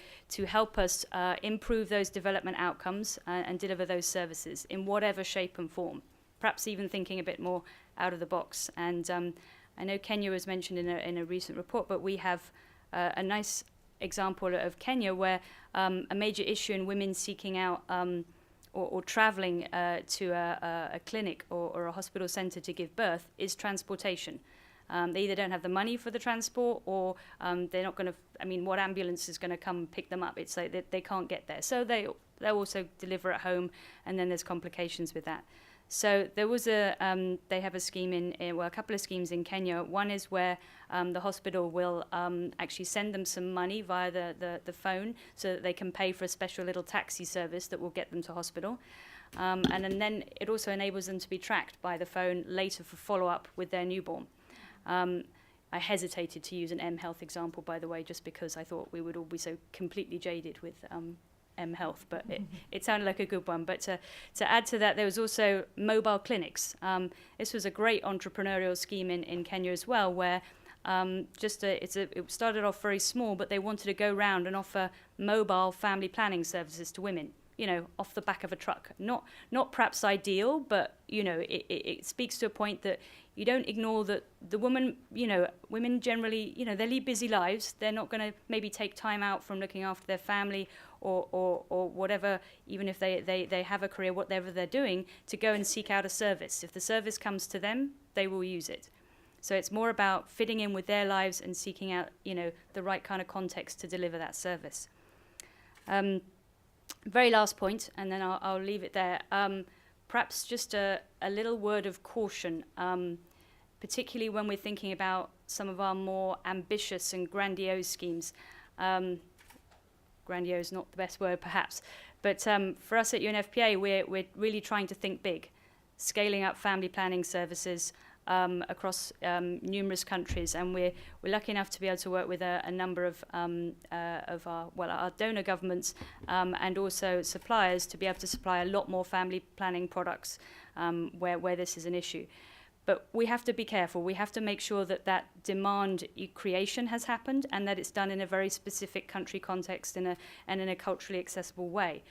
help us improve those development outcomes and deliver those services in whatever shape and form, perhaps even thinking a bit more out of the box. And I know Kenya was mentioned in a recent report, but we have a nice example of Kenya where a major issue in women seeking out or traveling to a clinic or a hospital center to give birth is transportation. They either don't have the money for the transport, or they're not going to, what ambulance is going to come pick them up? It's like they can't get there. So they'll also deliver at home, and then there's complications with that. So there was they have a scheme a couple of schemes in Kenya. One is where the hospital will actually send them some money via the phone so that they can pay for a special little taxi service that will get them to hospital. And then it also enables them to be tracked by the phone later for follow-up with their newborn. I hesitated to use an M-Health example, by the way, just because I thought we would all be so completely jaded with M-Health, but it sounded like a good one. But to add to that, there was also mobile clinics. This was a great entrepreneurial scheme in Kenya as well, where it started off very small, but they wanted to go round and offer mobile family planning services to women, off the back of a truck. Not perhaps ideal, but, it speaks to a point that you don't ignore that the woman, women generally, they lead busy lives. They're not going to maybe take time out from looking after their family or whatever, even if they have a career, whatever they're doing, to go and seek out a service. If the service comes to them, they will use it. So it's more about fitting in with their lives and seeking out, the right kind of context to deliver that service. Very last point, and then I'll leave it there. Perhaps just a little word of caution, particularly when we're thinking about some of our more ambitious and grandiose schemes. Grandiose, not the best word perhaps, but for us at UNFPA, we're really trying to think big, scaling up family planning services across numerous countries, and we're lucky enough to be able to work with a number of our donor governments and also suppliers to be able to supply a lot more family planning products where this is an issue. But we have to be careful. We have to make sure that demand creation has happened and that it's done in a very specific country context and in a culturally accessible way.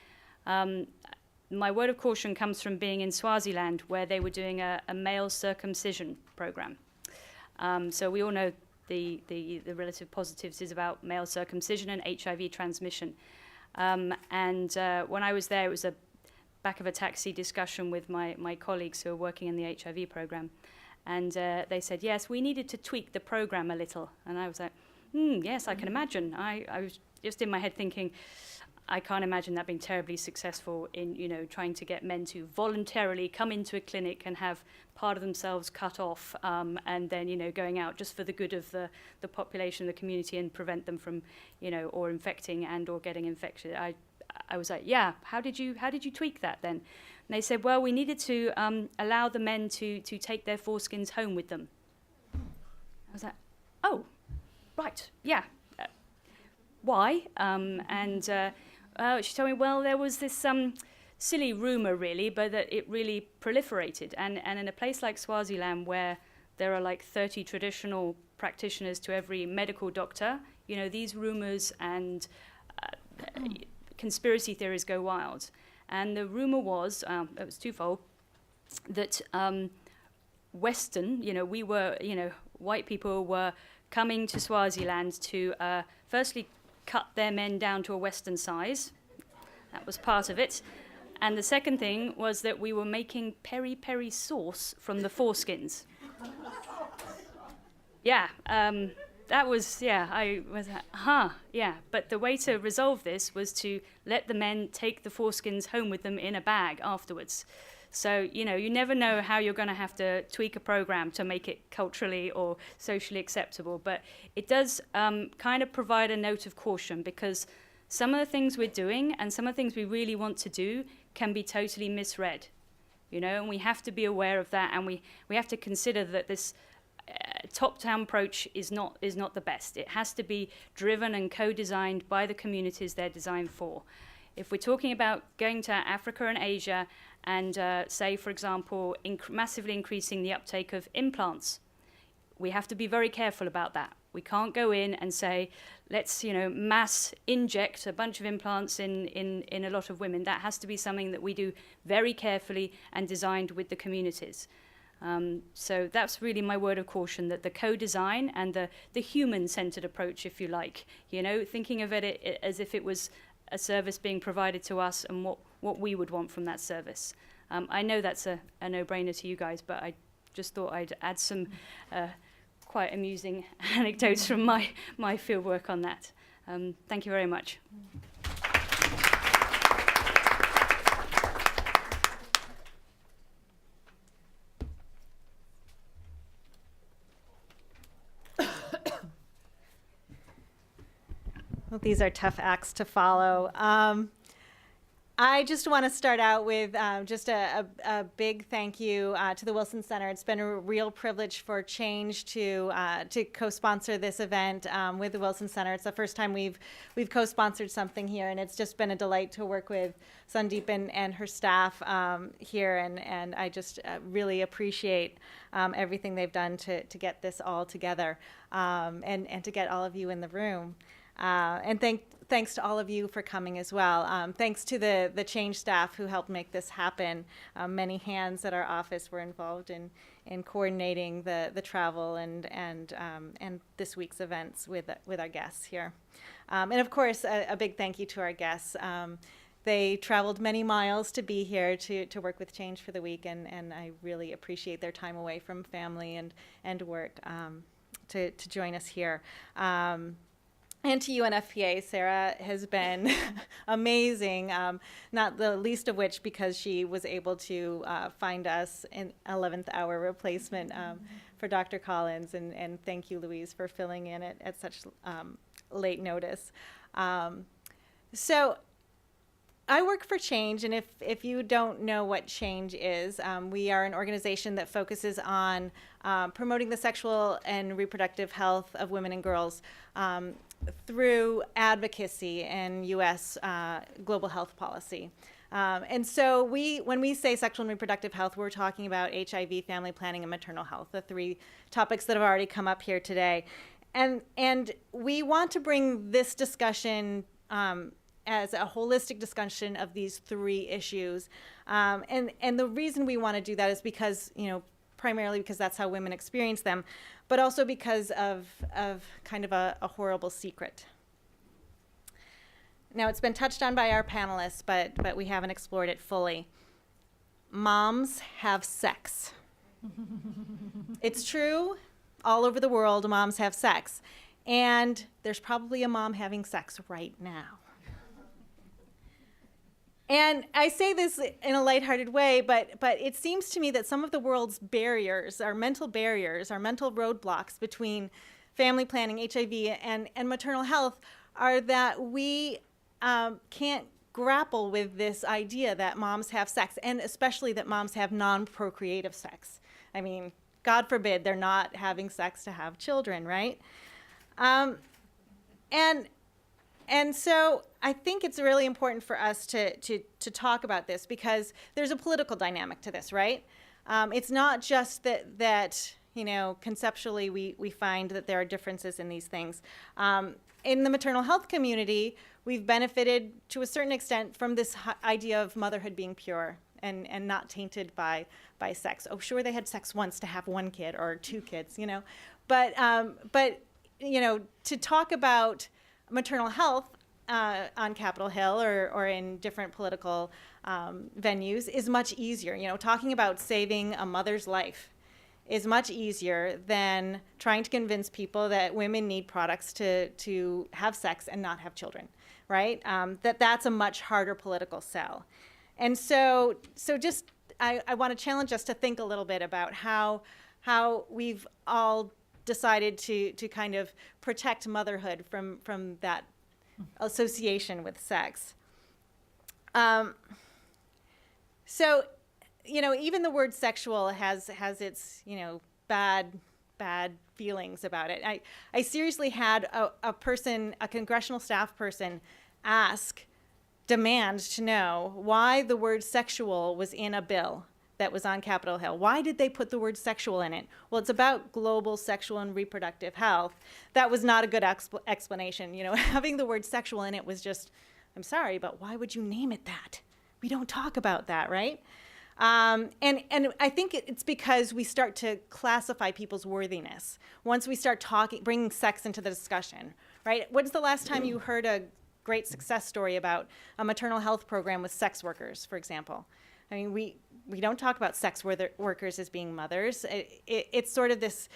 My word of caution comes from being in Swaziland, where they were doing a male circumcision program. So we all know the relative positives is about male circumcision and HIV transmission. And when I was there, it was a back of a taxi discussion with my colleagues who are working in the HIV program. And they said, yes, we needed to tweak the program a little. And I was like, yes, I can imagine. I was just in my head thinking, I can't imagine that being terribly successful in, trying to get men to voluntarily come into a clinic and have part of themselves cut off, and then, going out just for the good of the population, the community, and prevent them from, or infecting and or getting infected. I was like, yeah, how did you tweak that then? And they said, well, we needed to allow the men to take their foreskins home with them. I was like, oh, right, yeah. Why? She told me, well, there was this silly rumor, really, but that it really proliferated. And in a place like Swaziland, where there are like 30 traditional practitioners to every medical doctor, these rumors and conspiracy theories go wild. And the rumor was, it was twofold, that Western, we were, white people were coming to Swaziland to firstly cut their men down to a Western size. That was part of it. And the second thing was that we were making peri-peri sauce from the foreskins. Yeah, that was, I was like, yeah. But the way to resolve this was to let the men take the foreskins home with them in a bag afterwards. So, you never know how you're going to have to tweak a program to make it culturally or socially acceptable. But it does kind of provide a note of caution, because some of the things we're doing and some of the things we really want to do can be totally misread, and we have to be aware of that. And we have to consider that this top-down approach is not the best. It has to be driven and co-designed by the communities they're designed for. If we're talking about going to Africa and Asia and say, for example, massively increasing the uptake of implants, we have to be very careful about that. We can't go in and say, let's mass inject a bunch of implants in a lot of women. That has to be something that we do very carefully and designed with the communities. So that's really my word of caution, that the co-design and the human-centered approach, if you like, thinking of it as if it was a service being provided to us and what we would want from that service. I know that's a no-brainer to you guys, but I just thought I'd add some quite amusing anecdotes from my fieldwork on that. Thank you very much. Well, these are tough acts to follow. I just want to start out with just a big thank you to the Wilson Center. It's been a real privilege for Change to co-sponsor this event with the Wilson Center. It's the first time we've co-sponsored something here, and it's just been a delight to work with Sandeep and her staff here, and I just really appreciate everything they've done to get this all together, and to get all of you in the room. And thanks to all of you for coming as well. Thanks to the Change staff who helped make this happen. Many hands at our office were involved in coordinating the travel and this week's events with our guests here. And of course, a big thank you to our guests. They traveled many miles to be here to work with Change for the week, and I really appreciate their time away from family and work to join us here. And to UNFPA, Sarah has been amazing, not the least of which because she was able to find us an 11th hour replacement for Dr. Collins, and thank you, Louise, for filling in at such late notice. So I work for Change, and if you don't know what Change is, we are an organization that focuses on promoting the sexual and reproductive health of women and girls through advocacy and U.S. Global health policy. And so when we say sexual and reproductive health, we're talking about HIV, family planning, and maternal health, the three topics that have already come up here today. And we want to bring this discussion as a holistic discussion of these three issues. And the reason we want to do that is because, primarily because that's how women experience them, but also because of kind of a horrible secret. Now, it's been touched on by our panelists, but we haven't explored it fully. Moms have sex. It's true. All over the world, moms have sex. And there's probably a mom having sex right now. And I say this in a lighthearted way, but it seems to me that some of the world's barriers, our mental roadblocks between family planning, HIV, and maternal health are that we can't grapple with this idea that moms have sex, and especially that moms have non-procreative sex. I mean, God forbid they're not having sex to have children, right? And so I think it's really important for us to talk about this because there's a political dynamic to this, right? It's not just that conceptually we find that there are differences in these things. In the maternal health community, we've benefited to a certain extent from this idea of motherhood being pure and not tainted by sex. Oh, sure, they had sex once to have one kid or two kids, But to talk about maternal health on Capitol Hill or in different political venues is much easier. Talking about saving a mother's life is much easier than trying to convince people that women need products to have sex and not have children, right? That's a much harder political sell. And so just I want to challenge us to think a little bit about how we've all decided to kind of protect motherhood from that association with sex. So, even the word sexual has its, bad feelings about it. I seriously had a congressional staff person demand to know why the word sexual was in a bill that was on Capitol Hill. Why did they put the word sexual in it? Well, it's about global sexual and reproductive health. That was not a good explanation. Having the word sexual in it was just, I'm sorry, but why would you name it that? We don't talk about that, right? And I think it's because we start to classify people's worthiness once we start bringing sex into the discussion, right? When's the last time you heard a great success story about a maternal health program with sex workers, for example? I mean, we don't talk about sex workers as being mothers. It's sort of this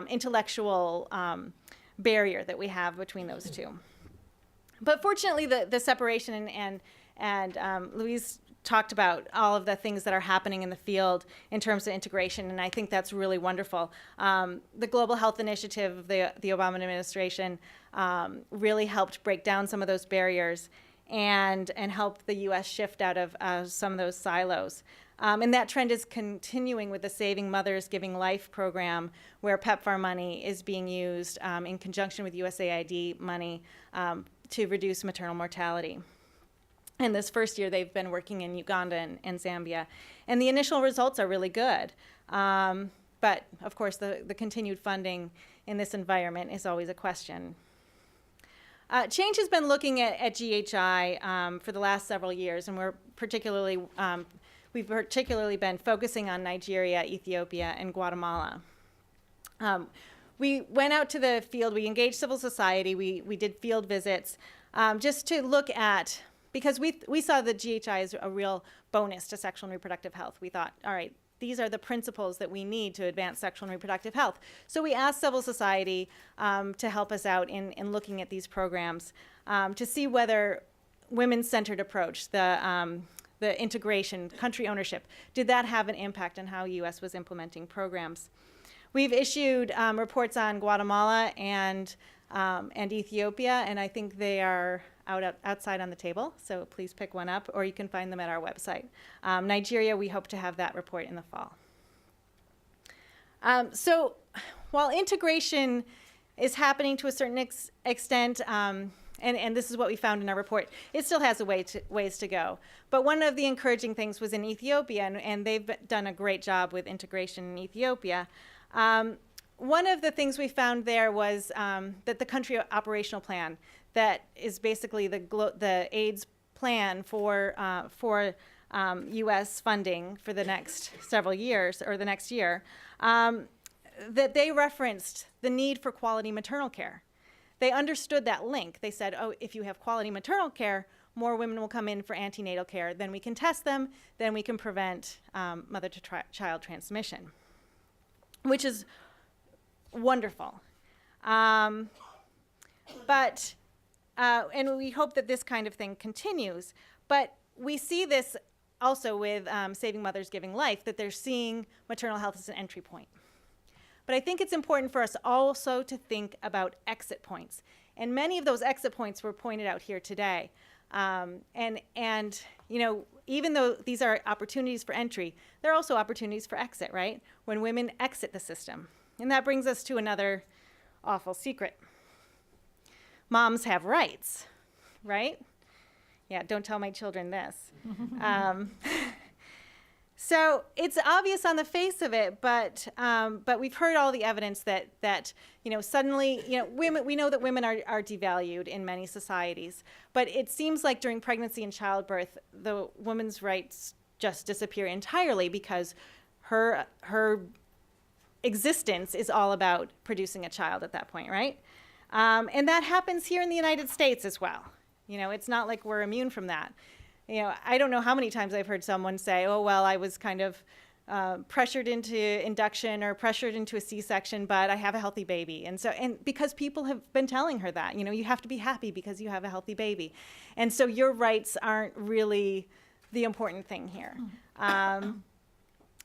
intellectual barrier that we have between those two. But fortunately, the separation and Louise talked about all of the things that are happening in the field in terms of integration, and I think that's really wonderful. The Global Health Initiative of the Obama administration really helped break down some of those barriers and help the U.S. shift out of some of those silos. And that trend is continuing with the Saving Mothers Giving Life program, where PEPFAR money is being used in conjunction with USAID money to reduce maternal mortality. And this first year, they've been working in Uganda and Zambia. And the initial results are really good. But, of course, the continued funding in this environment is always a question. Change has been looking at GHI for the last several years, and we've particularly been focusing on Nigeria, Ethiopia, and Guatemala. We went out to the field. We engaged civil society. We did field visits just to look at, because we saw the GHI as a real bonus to sexual and reproductive health. We thought, all right, these are the principles that we need to advance sexual and reproductive health. So we asked civil society to help us out in looking at these programs to see whether women-centered approach, the integration, country ownership, did that have an impact on how U.S. was implementing programs? We've issued reports on Guatemala and Ethiopia, and I think they are outside on the table, so please pick one up, or you can find them at our website. Nigeria, we hope to have that report in the fall. So while integration is happening to a certain extent, and this is what we found in our report, it still has ways to go. But one of the encouraging things was in Ethiopia, and they've done a great job with integration in Ethiopia. One of the things we found there was that the country operational plan, that is basically the AIDS plan for U.S. funding for the next several years, or the next year, that they referenced the need for quality maternal care. they understood that link. They said, oh, if you have quality maternal care, more women will come in for antenatal care. Then we can test them. Then we can prevent mother-to-child transmission, which is wonderful. And we hope that this kind of thing continues. But we see this also with Saving Mothers, Giving Life, that they're seeing maternal health as an entry point. But I think it's important for us also to think about exit points. And many of those exit points were pointed out here today. And you know, even though these are opportunities for entry, they're also opportunities for exit, right? When women exit the system. And that brings us to another awful secret. Moms have rights, right? Yeah, don't tell my children this. So it's obvious on the face of it, but we've heard all the evidence that you know, suddenly, you know, women, we know that women are devalued in many societies, but it seems like during pregnancy and childbirth, the woman's rights just disappear entirely because her existence is all about producing a child at that point, right? And that happens here in the United States as well. You know, it's not like we're immune from that. You know, I don't know how many times I've heard someone say, oh, well, I was kind of pressured into induction or pressured into a C-section, but I have a healthy baby. And because people have been telling her that, you know, you have to be happy because you have a healthy baby. And so your rights aren't really the important thing here. And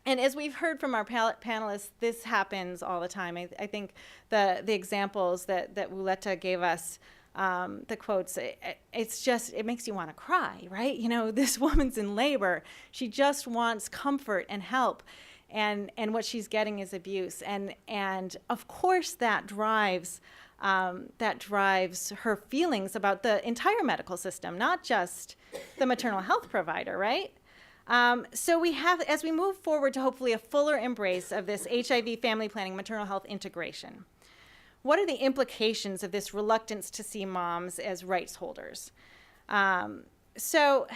as we've heard from our panelists, this happens all the time. I think the examples that Wuleta gave us, the quotes, it makes you want to cry, right? You know, this woman's in labor. She just wants comfort and help. And what she's getting is abuse. And of course that drives her feelings about the entire medical system, not just the maternal health provider, right? So we have, as we move forward to hopefully a fuller embrace of this HIV family planning maternal health integration, what are the implications of this reluctance to see moms as rights holders? So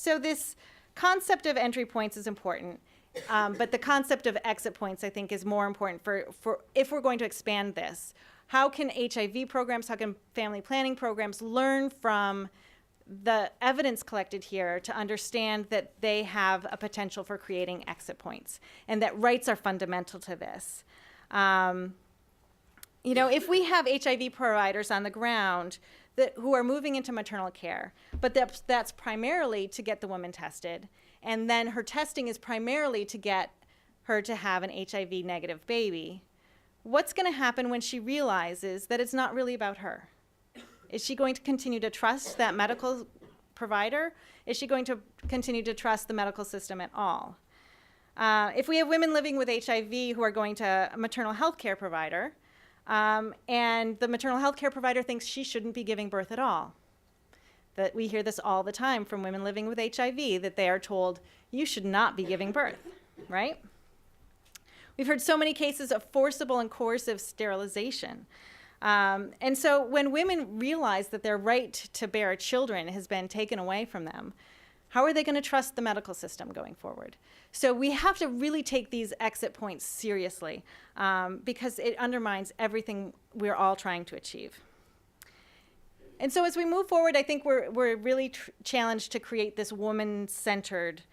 this concept of entry points is important, but the concept of exit points, I think, is more important for if we're going to expand this. How can HIV programs, how can family planning programs learn from the evidence collected here to understand that they have a potential for creating exit points and that rights are fundamental to this? You know, if we have HIV providers on the ground who are moving into maternal care, but that's primarily to get the woman tested, and then her testing is primarily to get her to have an HIV negative baby, what's going to happen when she realizes that it's not really about her? Is she going to continue to trust that medical provider? Is she going to continue to trust the medical system at all? If we have women living with HIV who are going to a maternal health care provider, and the maternal health care provider thinks she shouldn't be giving birth at all. That we hear this all the time from women living with HIV, that they are told, you should not be giving birth, right? We've heard so many cases of forcible and coercive sterilization. And so when women realize that their right to bear children has been taken away from them, how are they going to trust the medical system going forward? So we have to really take these exit points seriously because it undermines everything we're all trying to achieve. And so as we move forward, I think we're really challenged to create this woman-centered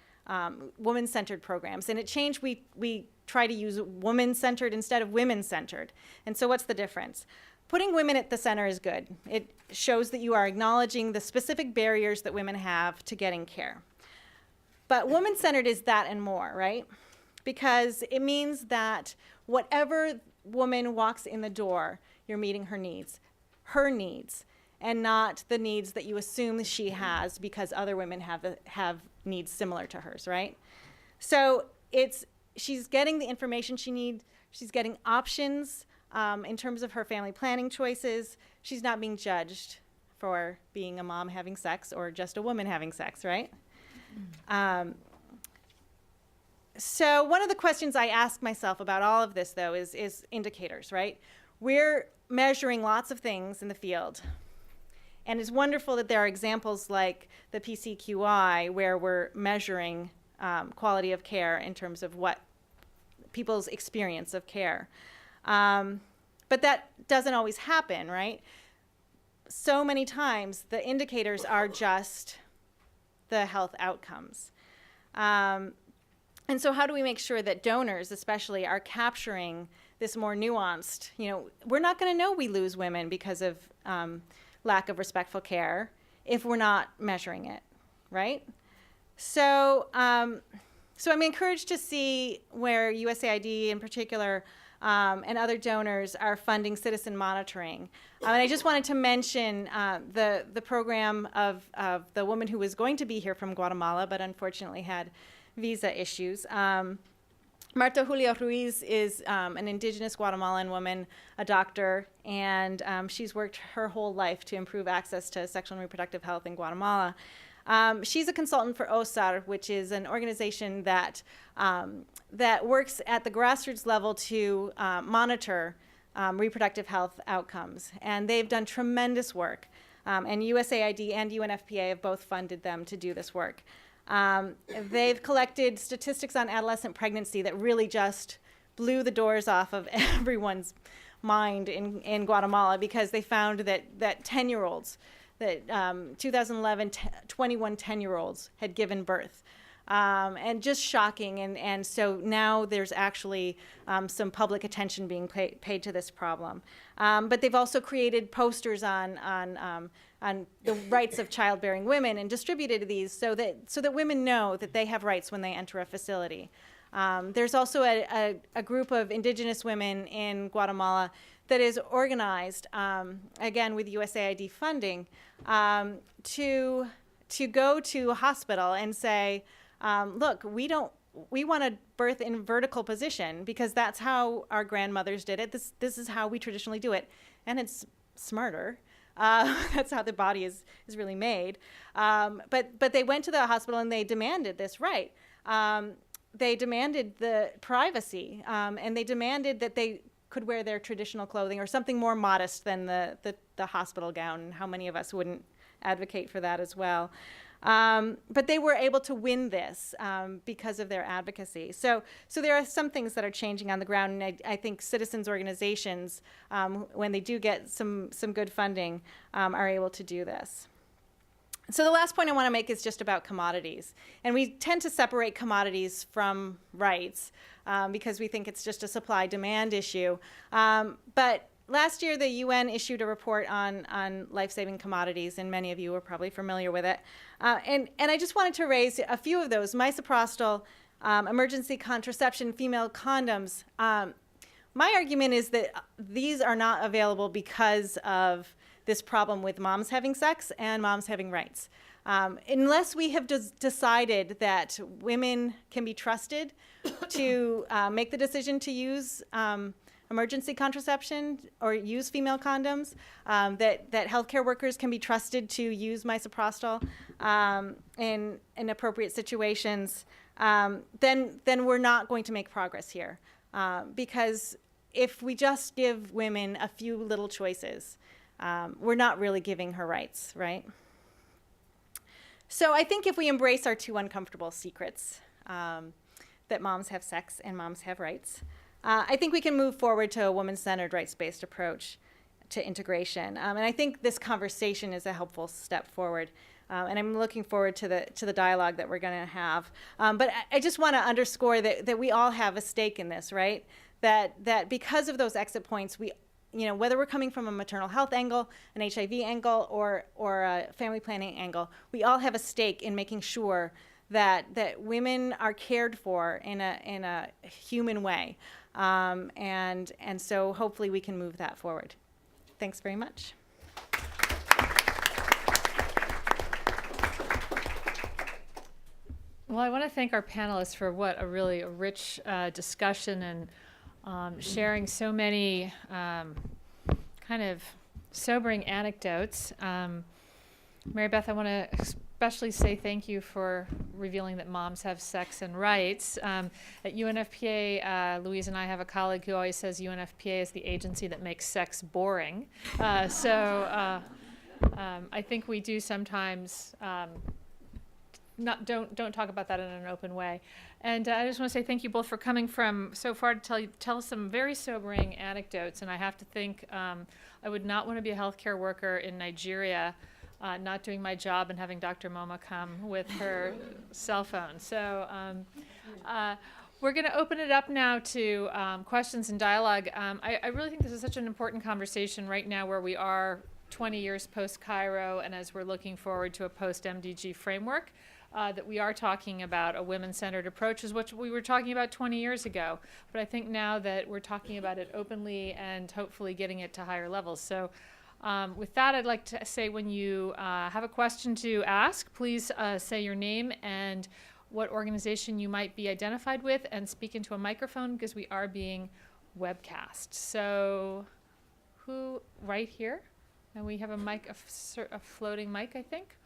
programs. And at Change, we try to use woman-centered instead of women-centered. And so what's the difference? Putting women at the center is good. It shows that you are acknowledging the specific barriers that women have to getting care. But woman-centered is that and more, right? Because it means that whatever woman walks in the door, you're meeting her needs, and not the needs that you assume she has because other women have needs similar to hers, right? So she's getting the information she needs, she's getting options in terms of her family planning choices. She's not being judged for being a mom having sex or just a woman having sex, right? So one of the questions I ask myself about all of this, though, is indicators, right? We're measuring lots of things in the field. And it's wonderful that there are examples like the PCQI where we're measuring quality of care in terms of what people's experience of care. But that doesn't always happen, right? so many times the indicators are just the health outcomes. And so how do we make sure that donors especially are capturing this more nuanced, we're not going to know we lose women because of lack of respectful care if we're not measuring it, right? So, so I'm encouraged to see where USAID in particular and other donors are funding citizen monitoring. And I just wanted to mention the program of the woman who was going to be here from Guatemala, but unfortunately had visa issues. Marta Julia Ruiz is an indigenous Guatemalan woman, a doctor, and she's worked her whole life to improve access to sexual and reproductive health in Guatemala. She's a consultant for OSAR, which is an organization that works at the grassroots level to monitor reproductive health outcomes. And they've done tremendous work. And USAID and UNFPA have both funded them to do this work. They've collected statistics on adolescent pregnancy that really just blew the doors off of everyone's mind in Guatemala, because they found that 10-year-olds, that 2011, 21 10-year-olds had given birth. And just shocking. And so now there's actually some public attention being paid to this problem. But they've also created posters on the rights of childbearing women and distributed these so that women know that they have rights when they enter a facility. There's also a group of indigenous women in Guatemala that is organized, again with USAID funding, to go to a hospital and say, look, we want to birth in vertical position because that's how our grandmothers did it. This is how we traditionally do it, and it's smarter. That's how the body is really made. But they went to the hospital and they demanded this right. They demanded the privacy, and they demanded that they could wear their traditional clothing or something more modest than the hospital gown. How many of us wouldn't advocate for that as well? But they were able to win this because of their advocacy. So there are some things that are changing on the ground, and I think citizens organizations, when they do get some good funding, are able to do this. So the last point I want to make is just about commodities. And we tend to separate commodities from rights because we think it's just a supply-demand issue. But last year, the UN issued a report on life-saving commodities, and many of you are probably familiar with it. And I just wanted to raise a few of those. Misoprostol, emergency contraception, female condoms. My argument is that these are not available because of this problem with moms having sex and moms having rights. Unless we have decided that women can be trusted to make the decision to use emergency contraception or use female condoms, that healthcare workers can be trusted to use misoprostol in appropriate situations, then we're not going to make progress here. Because if we just give women a few little choices, we're not really giving her rights, right? So I think if we embrace our two uncomfortable secrets, that moms have sex and moms have rights, I think we can move forward to a woman-centered, rights-based approach to integration. And I think this conversation is a helpful step forward. And I'm looking forward to the dialogue that we're going to have. But I just want to underscore that we all have a stake in this, right? That because of those exit points, whether we're coming from a maternal health angle, an HIV angle, or a family planning angle, we all have a stake in making sure that women are cared for in a human way. And so hopefully we can move that forward. Thanks very much. Well, I want to thank our panelists for a really rich discussion and sharing so many kind of sobering anecdotes. Mary Beth, I want to especially say thank you for revealing that moms have sex and rights. At UNFPA, Louise and I have a colleague who always says UNFPA is the agency that makes sex boring. So I think we do sometimes don't talk about that in an open way. And I just want to say thank you both for coming from so far to tell us some very sobering anecdotes. And I have to think I would not want to be a healthcare worker in Nigeria, not doing my job and having Dr. Momah come with her cell phone. So we're going to open it up now to questions and dialogue. I really think this is such an important conversation right now where we are 20 years post-Cairo, and as we're looking forward to a post-MDG framework, that we are talking about a women-centered approach, is what we were talking about 20 years ago. But I think now that we're talking about it openly and hopefully getting it to higher levels. So with that, I'd like to say when you have a question to ask, please say your name and what organization you might be identified with, and speak into a microphone because we are being webcast. So who, right here? And we have a mic, a floating mic, I think.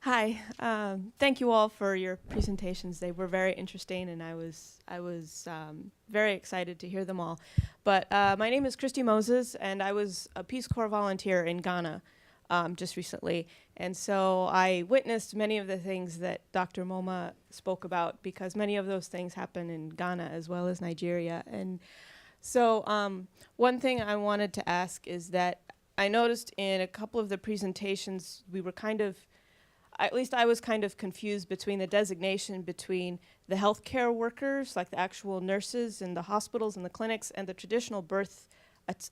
Hi, thank you all for your presentations. They were very interesting, and I was very excited to hear them all. But my name is Christy Moses, and I was a Peace Corps volunteer in Ghana just recently. And so I witnessed many of the things that Dr. Momah spoke about, because many of those things happen in Ghana as well as Nigeria. And so one thing I wanted to ask is that I noticed in a couple of the presentations we were kind of, at least I was kind of confused between the designation between the healthcare workers, like the actual nurses in the hospitals and the clinics, and the traditional birth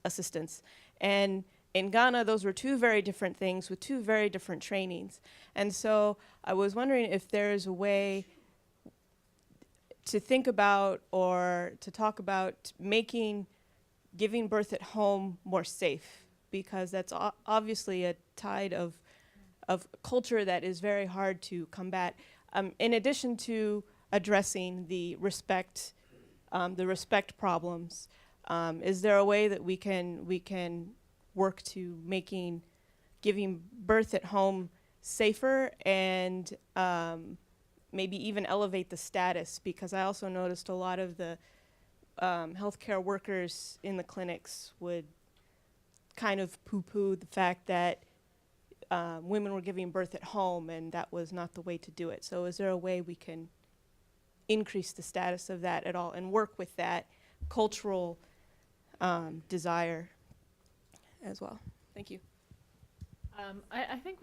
assistants. And in Ghana, those were two very different things with two very different trainings. And so I was wondering if there is a way to think about or to talk about making giving birth at home more safe, because that's obviously a tide of culture that is very hard to combat. In addition to addressing the respect problems, is there a way that we can work to making giving birth at home safer and maybe even elevate the status? Because I also noticed a lot of the healthcare workers in the clinics would kind of poo-poo the fact that women were giving birth at home, and that was not the way to do it. So is there a way we can increase the status of that at all and work with that cultural desire as well? Thank you. I think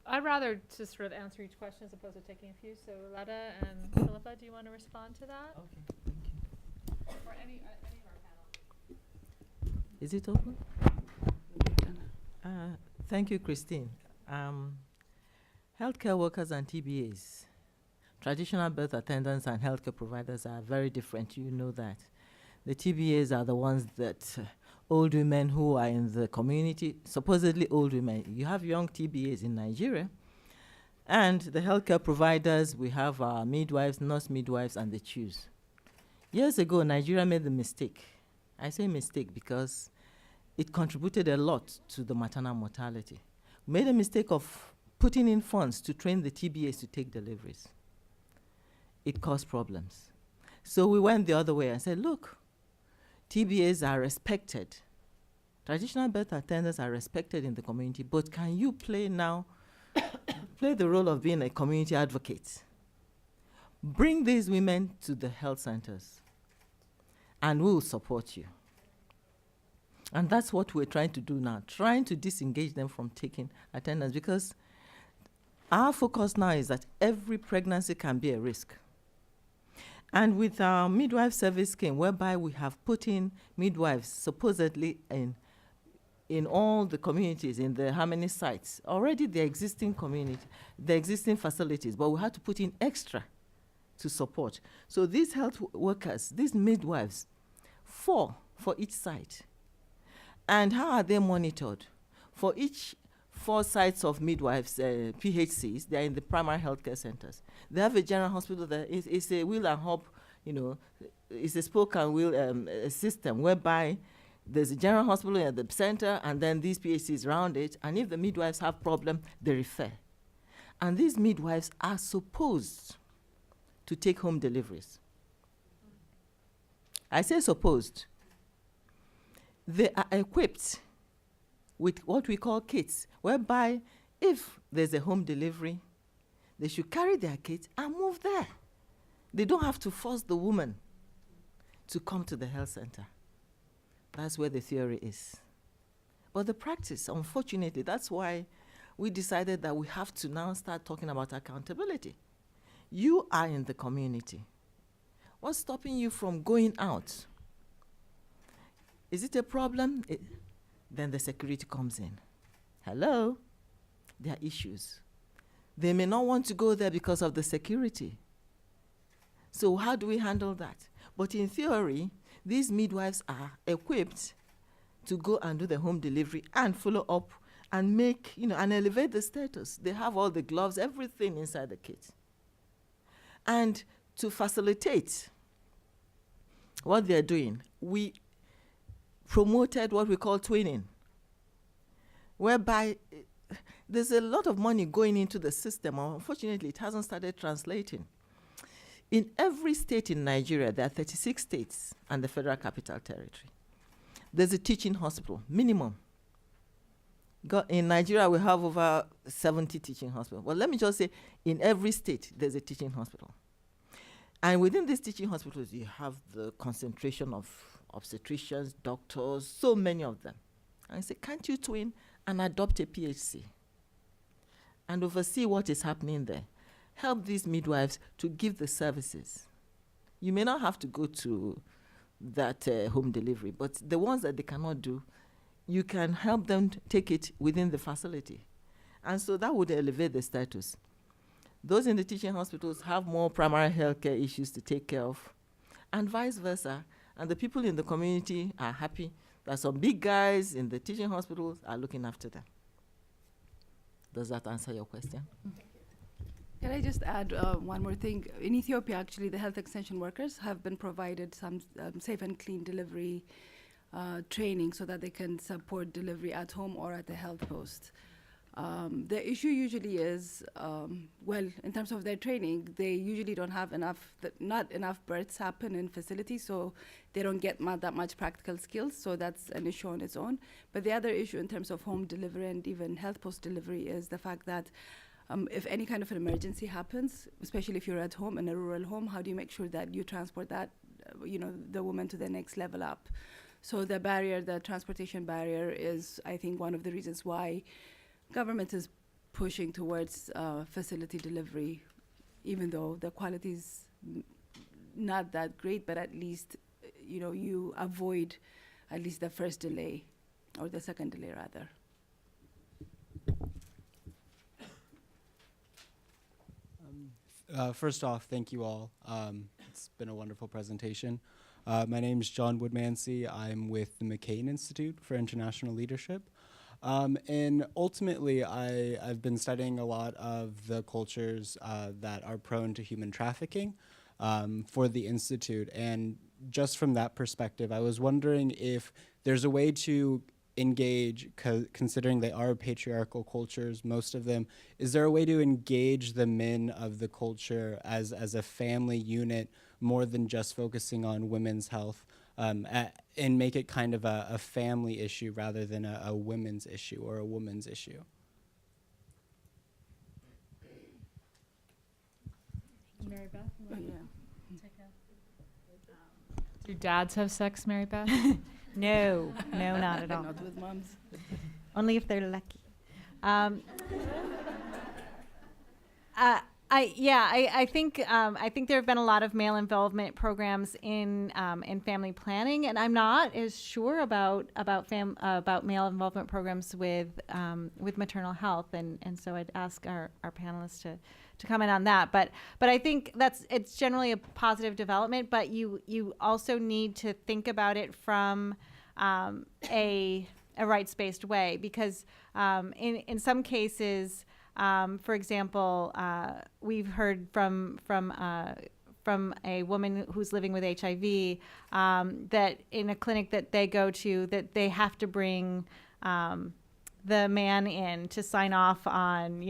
I'd rather just sort of answer each question as opposed to taking a few. So Letta and Philippa, do you want to respond to that? Okay, thank you. Or any of our panel? Is it open? Thank you, Christine. Healthcare workers and TBAs, traditional birth attendants and healthcare providers, are very different. You know that. The TBAs are the ones that old women who are in the community, supposedly old women. You have young TBAs in Nigeria. And the healthcare providers, we have our midwives, nurse midwives, and the CHUs. Years ago, Nigeria made the mistake. I say mistake because it contributed a lot to the maternal mortality. We made a mistake of putting in funds to train the TBAs to take deliveries. It caused problems. So we went the other way and said, look, TBAs are respected. Traditional birth attendants are respected in the community, but can you play the role of being a community advocate? Bring these women to the health centers, and we'll support you. And that's what we're trying to do now, trying to disengage them from taking attendance, because our focus now is that every pregnancy can be a risk. And with our midwife service scheme, whereby we have put in midwives supposedly in all the communities, in the how many sites, already the existing community, the existing facilities, but we had to put in extra to support. So these health workers, these midwives, 4 for each site. And how are they monitored? For each 4 sites of midwives, PHCs, they are in the primary healthcare centers. They have a general hospital that is a wheel and hub, it's a spoke and wheel system whereby there's a general hospital at the center and then these PHCs around it. And if the midwives have problem, they refer. And these midwives are supposed to take home deliveries. I say supposed. They are equipped with what we call kits, whereby if there's a home delivery, they should carry their kids and move there. They don't have to force the woman to come to the health center. That's where the theory is. But the practice, unfortunately, that's why we decided that we have to now start talking about accountability. You are in the community. What's stopping you from going out? Is it a problem? Then the security comes in. Hello? There are issues. They may not want to go there because of the security. So how do we handle that? But in theory, these midwives are equipped to go and do the home delivery and follow up and make, and elevate the status. They have all the gloves, everything inside the kit. And to facilitate what they're doing, we promoted what we call twinning, whereby there's a lot of money going into the system. Unfortunately, it hasn't started translating. In every state in Nigeria, there are 36 states and the Federal Capital Territory. There's a teaching hospital, minimum. In Nigeria, we have over 70 teaching hospitals. Well, let me just say, in every state, there's a teaching hospital. And within these teaching hospitals, you have the concentration of obstetricians, doctors, so many of them. And I say, can't you twin and adopt a PHC and oversee what is happening there? Help these midwives to give the services. You may not have to go to that home delivery, but the ones that they cannot do, you can help them take it within the facility. And so that would elevate the status. Those in the teaching hospitals have more primary health care issues to take care of, and vice versa. And the people in the community are happy that some big guys in the teaching hospitals are looking after them. Does that answer your question? Can I just add one more thing? In Ethiopia, actually, the health extension workers have been provided some safe and clean delivery training so that they can support delivery at home or at the health post. The issue usually is, in terms of their training, they usually don't have not enough births happen in facilities, so they don't get that much practical skills, so that's an issue on its own. But the other issue in terms of home delivery and even health post delivery is the fact that if any kind of an emergency happens, especially if you're at home in a rural home, how do you make sure that you transport that, the woman to the next level up? So the transportation barrier is, I think, one of the reasons why government is pushing towards facility delivery, even though the quality is not that great, but at least, you avoid at least the first delay, or the second delay, rather. First off, thank you all. It's been a wonderful presentation. My name is John Woodmansey. I'm with the McCain Institute for International Leadership. And ultimately, I've been studying a lot of the cultures that are prone to human trafficking for the Institute. And just from that perspective, I was wondering if there's a way to engage, considering they are patriarchal cultures, most of them, is there a way to engage the men of the culture as a family unit more than just focusing on women's health, and make it kind of a family issue rather than a women's issue or a woman's issue? Mary Beth? Yeah. Do dads have sex, Mary Beth? No, not at all. Not with moms. Only if they're lucky. I think there have been a lot of male involvement programs in family planning, and I'm not as sure about male involvement programs with maternal health, and so I'd ask our panelists to comment on that. But I think it's generally a positive development, but you also need to think about it from a rights-based way, because in some cases, for example, we've heard from a woman who's living with HIV that in a clinic that they go to, that they have to bring the man in to sign off on,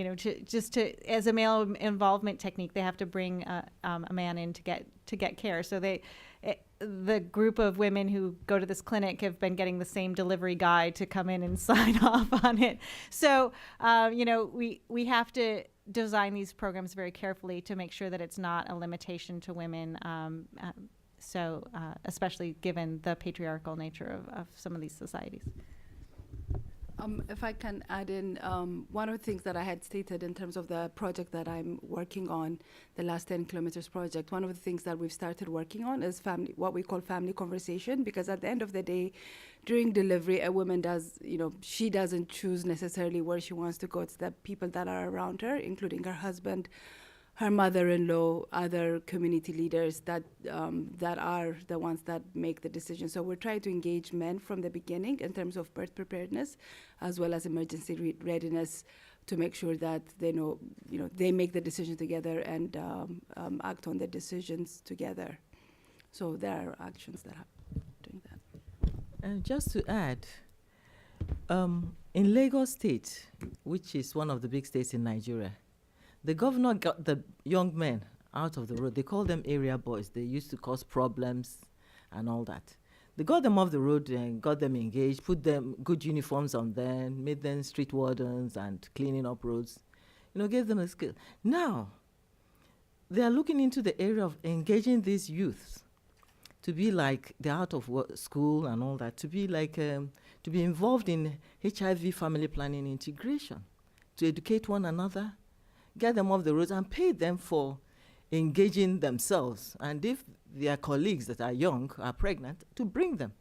as a male involvement technique, they have to bring a man in to get care. So the group of women who go to this clinic have been getting the same delivery guy to come in and sign off on it. So, we have to design these programs very carefully to make sure that it's not a limitation to women. Especially given the patriarchal nature of some of these societies. If I can add in, one of the things that I had stated in terms of the project that I'm working on, the Last 10 Kilometers project, one of the things that we've started working on is what we call family conversation, because at the end of the day, during delivery, a woman she doesn't choose necessarily where she wants to go. It's the people that are around her, including her husband, her mother-in-law, other community leaders that are the ones that make the decision. So we're trying to engage men from the beginning in terms of birth preparedness, as well as emergency readiness, to make sure that they know, they make the decision together and act on the decisions together. So there are actions that are doing that. And just to add, in Lagos State, which is one of the big states in Nigeria, the governor got the young men out of the road. They call them area boys. They used to cause problems and all that. They got them off the road and got them engaged, put them good uniforms on them, made them street wardens and cleaning up roads, gave them a skill. Now, they are looking into the area of engaging these youths to be like they're out of school and all that, to be like, to be involved in HIV family planning integration, to educate one another, get them off the roads and pay them for engaging themselves. And if their colleagues that are young are pregnant, to bring them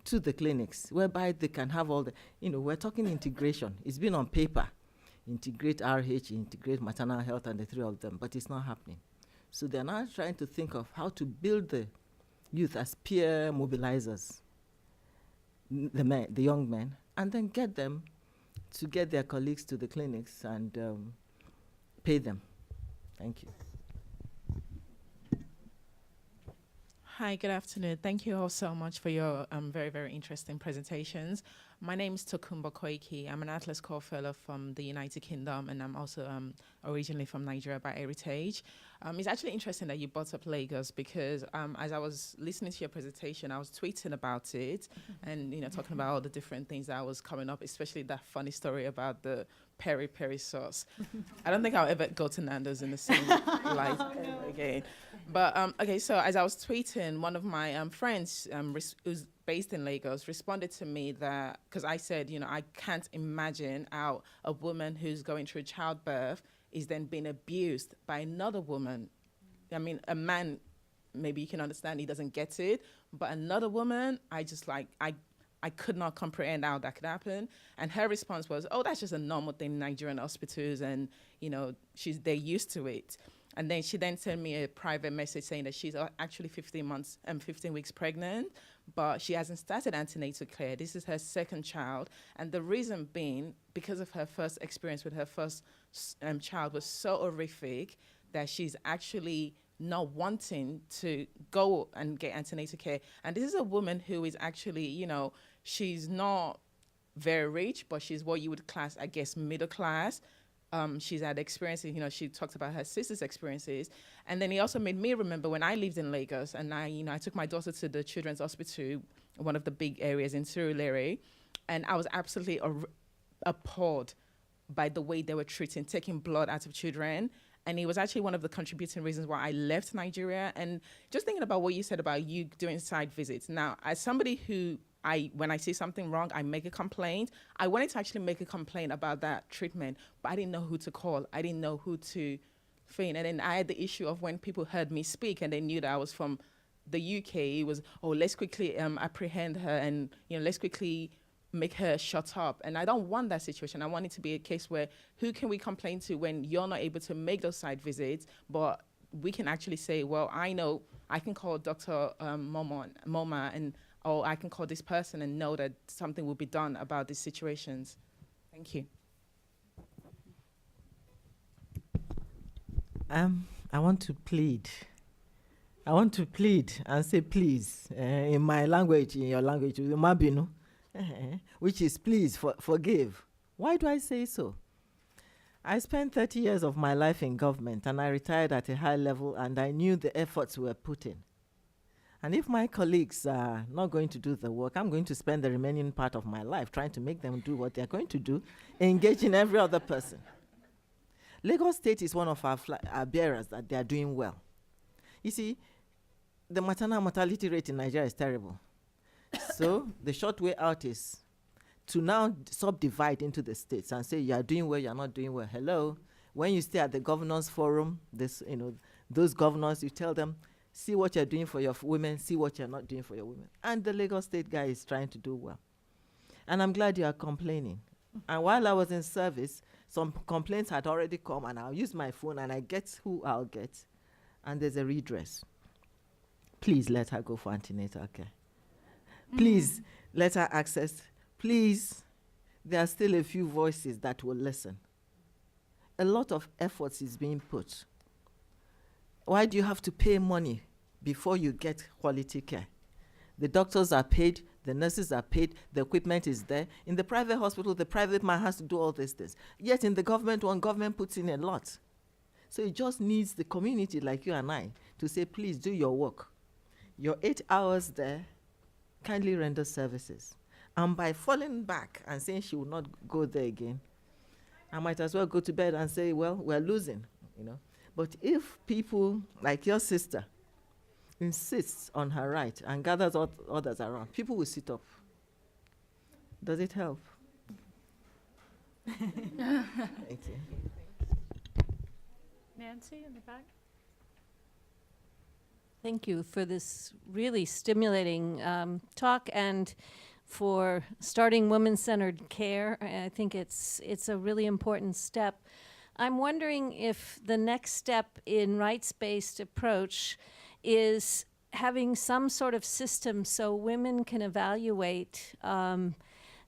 to the clinics, whereby they can have all the, we're talking integration. It's been on paper, integrate RH, integrate maternal health and the three of them, but it's not happening. So they're now trying to think of how to build the youth as peer mobilizers, the young men, and then get them to get their colleagues to the clinics and pay them. Thank you. Hi, good afternoon. Thank you all so much for your very, very interesting presentations. My name is Tokumbo Koiki. I'm an Atlas Core Fellow from the United Kingdom, and I'm also originally from Nigeria by heritage. It's actually interesting that you brought up Lagos because as I was listening to your presentation, I was tweeting about it and talking about all the different things that was coming up, especially that funny story about the peri-peri sauce. I don't think I'll ever go to Nando's in the same light ever again. But okay, so as I was tweeting, one of my friends who's based in Lagos responded to me that, because I said, I can't imagine how a woman who's going through childbirth is then being abused by another woman. I mean, a man, maybe you can understand he doesn't get it, but another woman, I could not comprehend how that could happen. And her response was, oh, that's just a normal thing in Nigerian hospitals and, they're used to it. And then she then sent me a private message saying that she's actually 15 weeks pregnant, but she hasn't started antenatal care. This is her second child. And the reason being, because of her first experience with her first child was so horrific that she's actually not wanting to go and get antenatal care. And this is a woman who is actually, she's not very rich, but she's what you would class, I guess, middle class. She's had experiences, she talked about her sister's experiences. And then he also made me remember when I lived in Lagos and I took my daughter to the Children's Hospital, one of the big areas in Surulere, and I was absolutely appalled by the way they were taking blood out of children. And it was actually one of the contributing reasons why I left Nigeria. And just thinking about what you said about you doing site visits. Now, as somebody who when I see something wrong, I make a complaint. I wanted to actually make a complaint about that treatment, but I didn't know who to call. I didn't know who to phone. And then I had the issue of when people heard me speak and they knew that I was from the UK, it was, oh, let's quickly apprehend her and, let's quickly make her shut up. And I don't want that situation. I want it to be a case where who can we complain to when you're not able to make those site visits, but we can actually say, well, I know I can call Dr. Momah and or I can call this person and know that something will be done about these situations. Thank you. I want to plead and say please in my language, in your language, which is please forgive. Why do I say so? I spent 30 years of my life in government and I retired at a high level and I knew the efforts were put in. And if my colleagues are not going to do the work, I'm going to spend the remaining part of my life trying to make them do what they're going to do, engaging every other person. Lagos State is one of our bearers that they are doing well. You see, the maternal mortality rate in Nigeria is terrible. So the short way out is to now subdivide into the states and say you are doing well, you are not doing well. Hello, when you stay at the governors forum, those governors, you tell them, see what you're doing for your women, see what you're not doing for your women. And the Lagos State guy is trying to do well. And I'm glad you are complaining. And while I was in service, some complaints had already come, and I'll use my phone and I get who I'll get. And there's a redress. Please let her go for antenatal care. Please let her access. Please, there are still a few voices that will listen. A lot of efforts is being put. Why do you have to pay money before you get quality care? The doctors are paid, the nurses are paid, the equipment is there. In the private hospital, the private man has to do all these things. Yet in the government one, government puts in a lot. So it just needs the community like you and I to say, please do your work. Your 8 hours there, kindly render services. And by falling back and saying she will not go there again, I might as well go to bed and say, well, we're losing, But if people like your sister insists on her right and gathers others around, people will sit up. Does it help? Thank you. Nancy in the back. Thank you for this really stimulating talk and for starting women-centered care. I think it's a really important step. I'm wondering if the next step in rights-based approach is having some sort of system so women can evaluate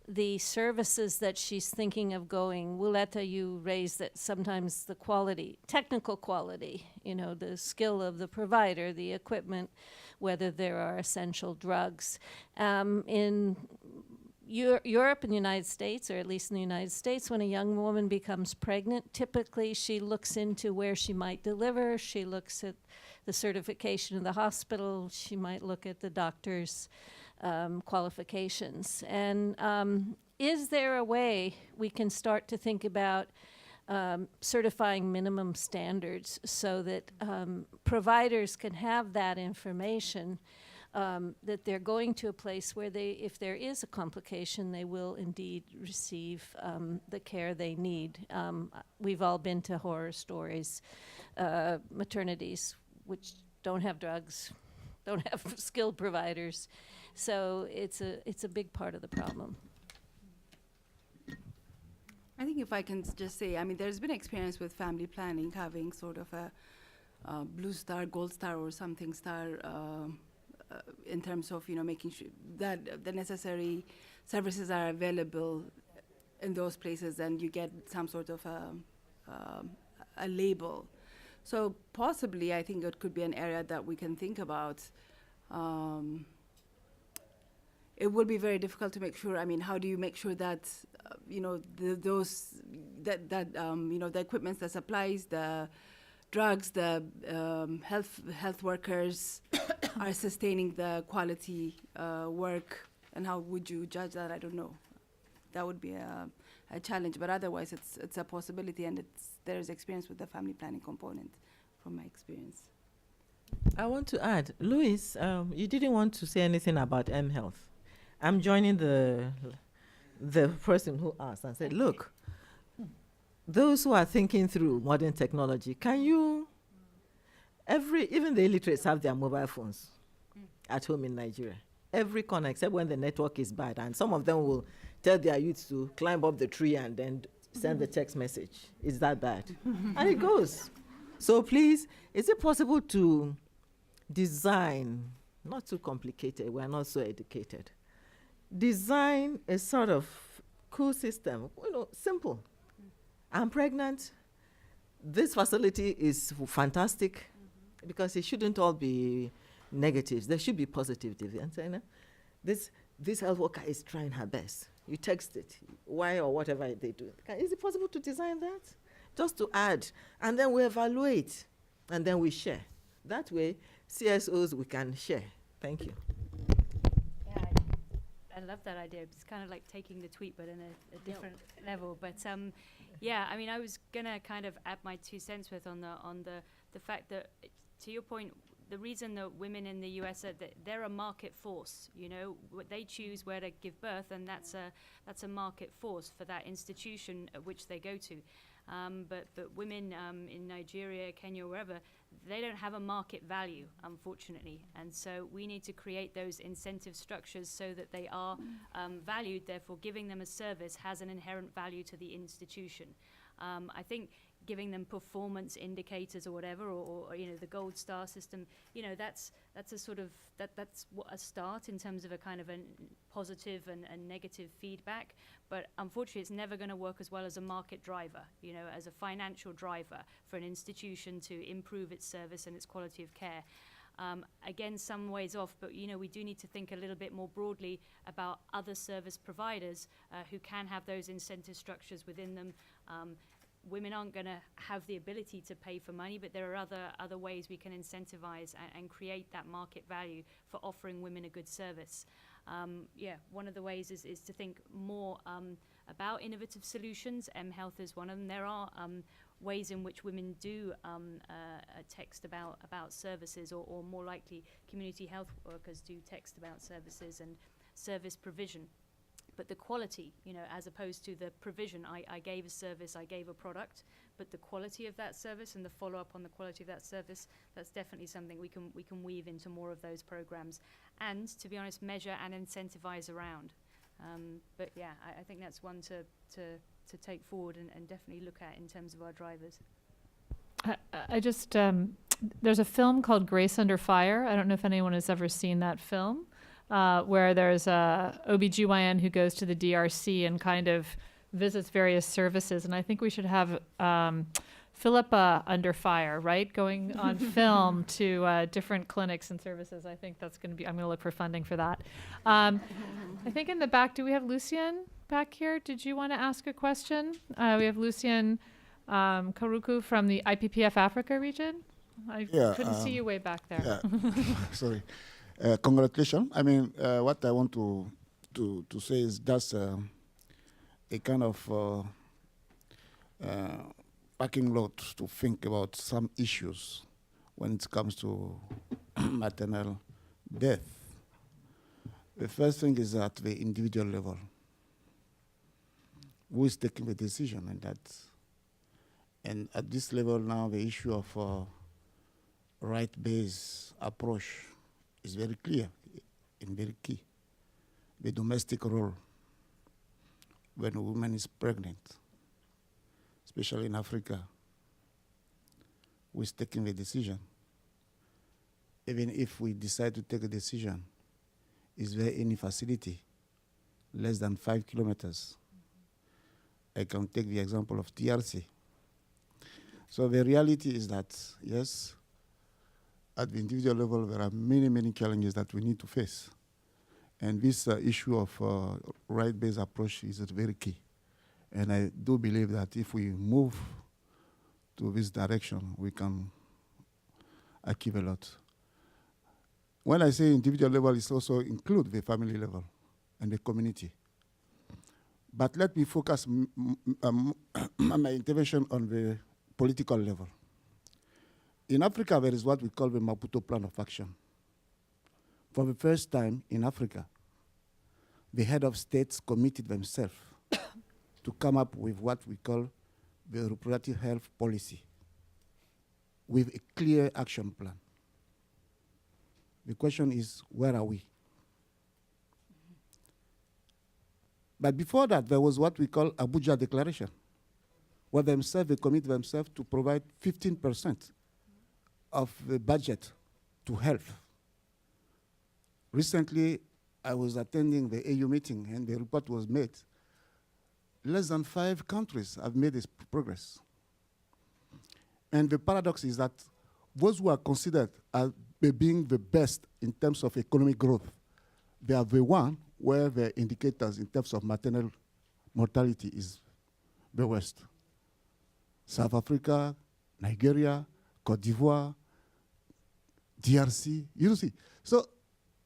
the services that she's thinking of going. Willetta, you raised that sometimes the quality, technical quality, the skill of the provider, the equipment, whether there are essential drugs. In Europe and the United States, or at least in the United States, when a young woman becomes pregnant, typically she looks into where she might deliver. She looks at the certification of the hospital. She might look at the doctor's qualifications. And is there a way we can start to think about certifying minimum standards so that providers can have that information, that they're going to a place where if there is a complication, they will indeed receive the care they need. We've all been to horror stories, maternities which don't have drugs, don't have skilled providers. So it's a big part of the problem. I think if I can just say, there's been experience with family planning having sort of a blue star, gold star, or something star in terms of making sure that the necessary services are available in those places, and you get some sort of a label. So possibly, I think it could be an area that we can think about. It would be very difficult to make sure. How do you make sure that the equipment, the supplies, the drugs, the health workers are sustaining the quality work, and how would you judge that? I don't know. That would be a challenge, but otherwise it's a possibility, and there's experience with the family planning component from my experience. I want to add, Louis, you didn't want to say anything about mHealth. I'm joining the person who asked and said, look, those who are thinking through modern technology, can you, even the illiterates have their mobile phones at home in Nigeria. Every corner, except when the network is bad. And some of them will tell their youths to climb up the tree and then send the text message. Is that bad? And it goes. So please, is it possible to design, not too complicated, we're not so educated, design a sort of cool system, simple. I'm pregnant. This facility is fantastic, because it shouldn't all be negatives. There should be positive deviance. This health worker is trying her best. You text it, why or whatever they do. Is it possible to design that? Just to add, and then we evaluate, and then we share. That way, CSOs, we can share. Thank you. Yeah, I love that idea. It's kind of like taking the tweet, but in a different level. But yeah, I mean, I was gonna kind of add my 2 cents with on the fact that, to your point, the reason that women in the US are they're a market force. You know, they choose where to give birth, and that's a market force for that institution at which they go to. But women in Nigeria, Kenya, wherever, they don't have a market value, unfortunately. And so we need to create those incentive structures so that they are valued. Therefore, giving them a service has an inherent value to the institution. I think giving them performance indicators or whatever, or you know, the gold star system, you know, that's a sort of that's a start in terms of a kind of a positive and negative feedback. But unfortunately, it's never going to work as well as a market driver, you know, as a financial driver for an institution to improve its service and its quality of care. Again, some ways off, but you know, we do need to think a little bit more broadly about other service providers who can have those incentive structures within them. Women aren't going to have the ability to pay for money, but there are other ways we can incentivize and create that market value for offering women a good service. Yeah, one of the ways is to think more about innovative solutions. mHealth is one of them. There are ways in which women do text about services, or more likely community health workers do text about services and service provision. But the quality, you know, as opposed to the provision, I gave a service, I gave a product, but the quality of that service and the follow-up on the quality of that service, that's definitely something we can weave into more of those programs, and, to be honest, measure and incentivize around. But yeah, I think that's one to take forward and definitely look at in terms of our drivers. I just, there's a film called Grace Under Fire. I don't know if anyone has ever seen that film. Where there's a OBGYN who goes to the DRC and kind of visits various services. And I think we should have Philippa Under Fire, right? Going on film to different clinics and services. I think that's going to be, I'm going to look for funding for that. I think in the back, do we have Lucien back here? Did you want to ask a question? We have Lucien Karuku from the IPPF Africa region. I couldn't see you way back there. Yeah. Sorry. Congratulations. I mean, what I want to say is that's a kind of parking lot to think about some issues when it comes to maternal death. The first thing is at the individual level. Who is taking the decision on that? And at this level now, the issue of right-based approach is very clear and very key. The domestic role when a woman is pregnant, especially in Africa, who is taking the decision. Even if we decide to take a decision, is there any facility less than 5 kilometers? I can take the example of DRC. So the reality is that, yes, at the individual level, there are many, many challenges that we need to face. And this issue of right-based approach is very key. And I do believe that if we move to this direction, we can achieve a lot. When I say individual level, it also includes the family level and the community. But let me focus my intervention on the political level. In Africa, there is what we call the Maputo Plan of Action. For the first time in Africa, the head of states committed themselves to come up with what we call the reproductive health policy with a clear action plan. The question is, where are we? But before that, there was what we call Abuja Declaration, where they commit themselves to provide 15% of the budget to health. Recently, I was attending the AU meeting, and the report was made. Less than 5 countries have made this progress. And the paradox is that those who are considered as being the best in terms of economic growth, they are the one where the indicators in terms of maternal mortality is the worst. South Africa, Nigeria, Cote d'Ivoire, DRC, you see. So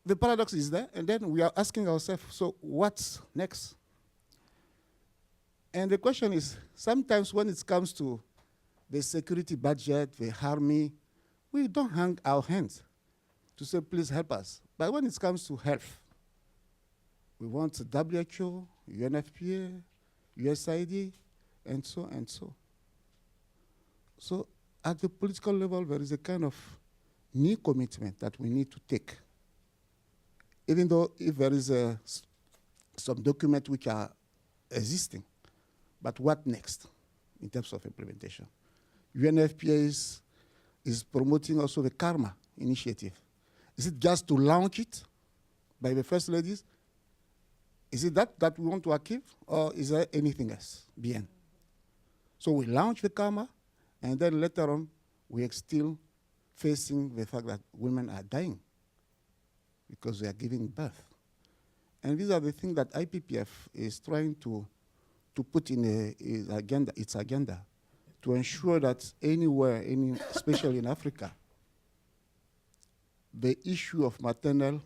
the paradox is there, and then we are asking ourselves, so what's next? And the question is, sometimes when it comes to the security budget, the army, we don't hang our hands to say, please help us. But when it comes to health, we want WHO, UNFPA, USAID, and so and so. So at the political level, there is a kind of new commitment that we need to take. Even though if there is some documents which are existing, but what next in terms of implementation? UNFPA is promoting also the Karma initiative. Is it just to launch it by the first ladies? Is it that we want to achieve, or is there anything else beyond? So we launch the Karma, and then later on, we are still facing the fact that women are dying because they are giving birth. And these are the things that IPPF is trying to put in its agenda, to ensure that anywhere, especially in Africa, the issue of maternal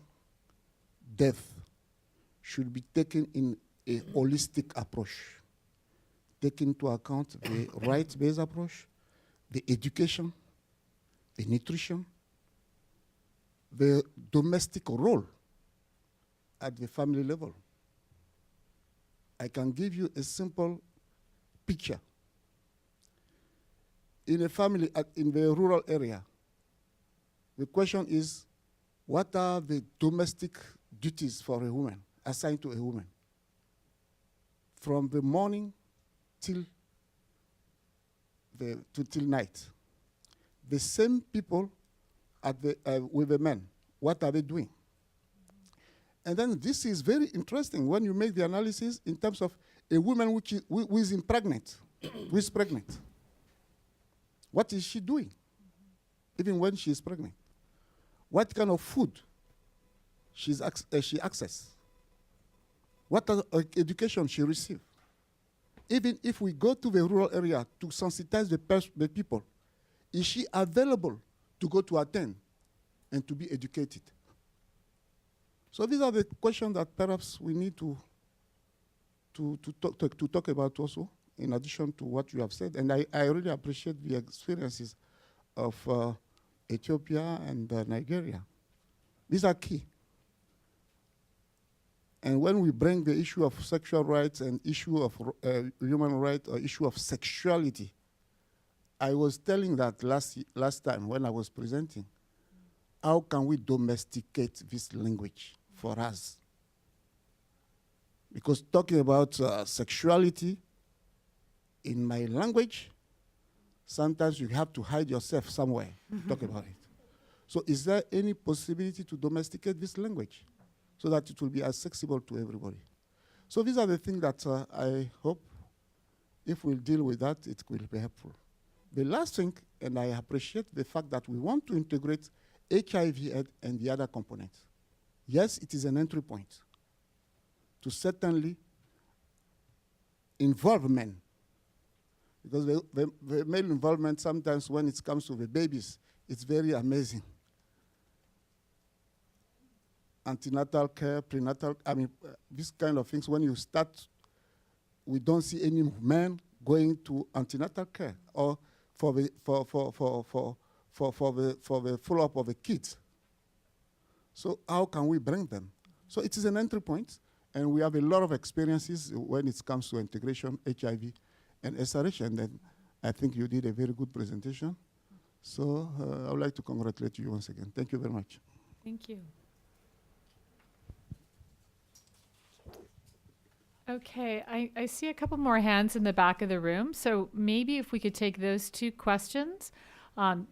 death should be taken in a holistic approach, taking into account the rights-based approach, the education, the nutrition, the domestic role at the family level. I can give you a simple picture. In a family in the rural area, the question is, what are the domestic duties for a woman, assigned to a woman? From the morning till night. The same people with the men, what are they doing? And then this is very interesting when you make the analysis in terms of a woman who is pregnant, who is pregnant. What is she doing, even when she is pregnant? What kind of food she access? What education she receive? Even if we go to the rural area to sensitize the people, is she available to go to attend and to be educated? So these are the questions that perhaps we need to talk about also, in addition to what you have said. And I really appreciate the experiences of Ethiopia and Nigeria. These are key. And when we bring the issue of sexual rights and issue of human rights or issue of sexuality, I was telling that last time when I was presenting, how can we domesticate this language for us? Because talking about sexuality in my language, sometimes you have to hide yourself somewhere to talk about it. So is there any possibility to domesticate this language so that it will be accessible to everybody? So these are the things that I hope if we'll deal with that, it will be helpful. The last thing, and I appreciate the fact that we want to integrate HIV and the other components. Yes, it is an entry point to certainly involve men. Because the male involvement sometimes when it comes to the babies, it's very amazing. Antenatal care, prenatal, these kind of things, when you start, we don't see any men going to antenatal care or for the follow-up of the kids. So how can we bring them? So it is an entry point, and we have a lot of experiences when it comes to integration, HIV and SRH, and then I think you did a very good presentation. So I would like to congratulate you once again. Thank you very much. Thank you. Okay, I see a couple more hands in the back of the room. So maybe if we could take those two questions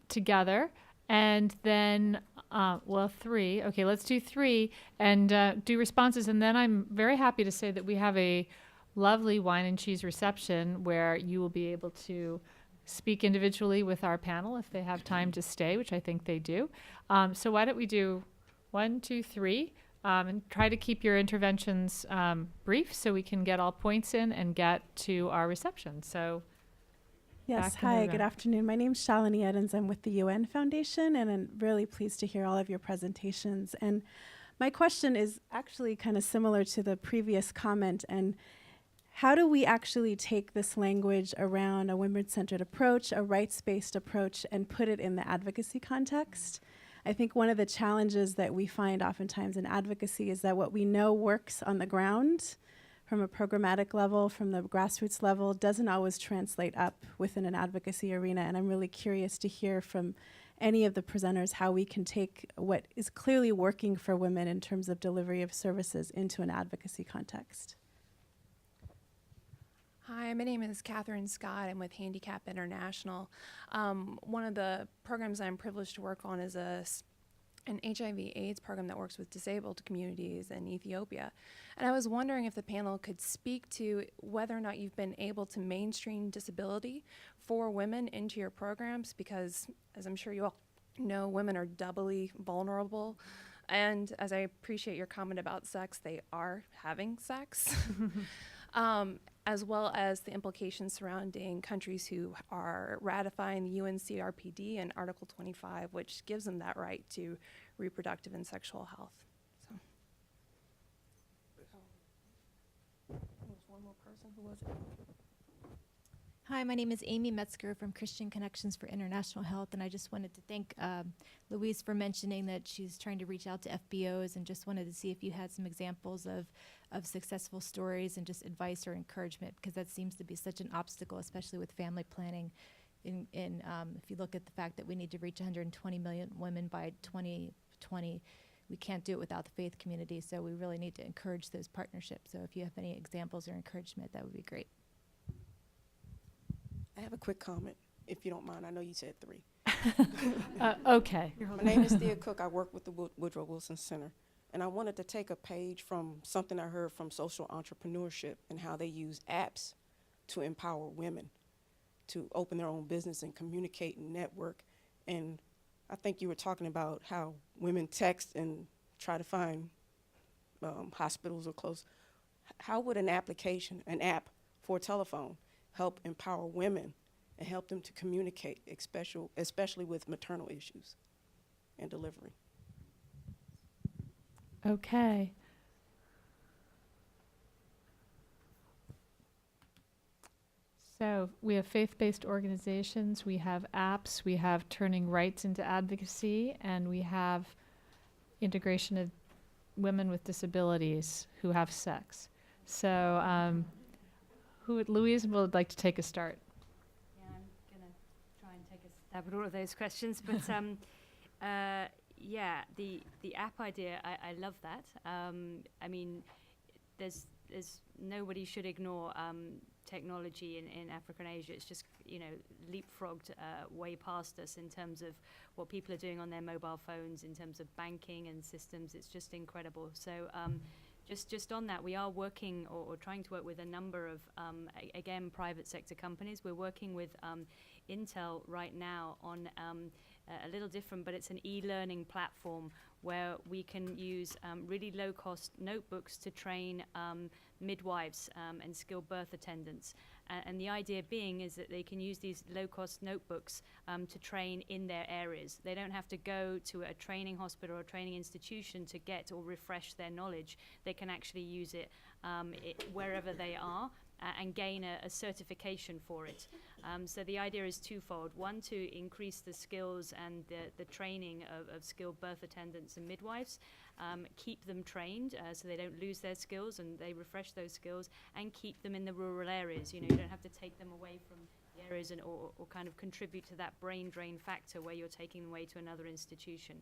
together, and then, well, three. Okay, let's do three and do responses. And then I'm very happy to say that we have a lovely wine and cheese reception where you will be able to speak individually with our panel if they have time to stay, which I think they do. So why don't we do 1, 2, 3, and try to keep your interventions brief so we can get all points in and get to our reception. So yes, hi, good afternoon. My name is Shalini Edens. I'm with the UN Foundation, and I'm really pleased to hear all of your presentations. And My question is actually kind of similar to the previous comment, and how do we actually take this language around a women-centered approach, a rights-based approach, and put it in the advocacy context? I think one of the challenges that we find oftentimes in advocacy is that what we know works on the ground from a programmatic level, from the grassroots level, doesn't always translate up within an advocacy arena. And I'm really curious to hear from any of the presenters how we can take what is clearly working for women in terms of delivery of services into an advocacy context. Hi, my name is Catherine Scott. I'm with Handicap International. One of the programs I'm privileged to work on is an HIV/AIDS program that works with disabled communities in Ethiopia. And I was wondering if the panel could speak to whether or not you've been able to mainstream disability for women into your programs, because as I'm sure you all know, women are doubly vulnerable. And as I appreciate your comment about sex, they are having sex. As well as the implications surrounding countries who are ratifying the UNCRPD and Article 25, which gives them that right to reproductive and sexual health. So. There was one more person. Who was it? Hi, my name is Amy Metzger from Christian Connections for International Health, and I just wanted to thank Louise for mentioning that she's trying to reach out to FBOs, and just wanted to see if you had some examples of successful stories and just advice or encouragement, because that seems to be such an obstacle, especially with family planning. If you look at the fact that we need to reach 120 million women by 2020, we can't do it without the faith community, so we really need to encourage those partnerships. So if you have any examples or encouragement, that would be great. I have a quick comment, if you don't mind. I know you said 3. Okay. My name is Thea Cook. I work with the Woodrow Wilson Center. And I wanted to take a page from something I heard from social entrepreneurship and how they use apps to empower women to open their own business and communicate and network. And I think you were talking about how women text and try to find hospitals are close. How would an app for a telephone help empower women and help them to communicate, especially with maternal issues and delivery? Okay. So we have faith-based organizations, we have apps, we have turning rights into advocacy, and we have integration of women with disabilities who have sex. So Louise would like to take a start. Yeah, I'm going to try and take a stab at all of those questions. But yeah, the app idea, I love that. I mean, there's nobody should ignore technology in Africa and Asia. It's just, leapfrogged way past us in terms of what people are doing on their mobile phones, in terms of banking and systems. It's just incredible. So just on that, we are working or trying to work with a number of, again, private sector companies. We're working with Intel right now on a little different, but it's an e-learning platform where we can use really low-cost notebooks to train midwives and skilled birth attendants. And the idea being is that they can use these low-cost notebooks to train in their areas. They don't have to go to a training hospital or a training institution to get or refresh their knowledge. They can actually use it wherever they are and gain a certification for it. So the idea is twofold. One, to increase the skills and the training of skilled birth attendants and midwives, keep them trained so they don't lose their skills and they refresh those skills, and keep them in the rural areas. You don't have to take them away from the areas or kind of contribute to that brain drain factor where you're taking them away to another institution.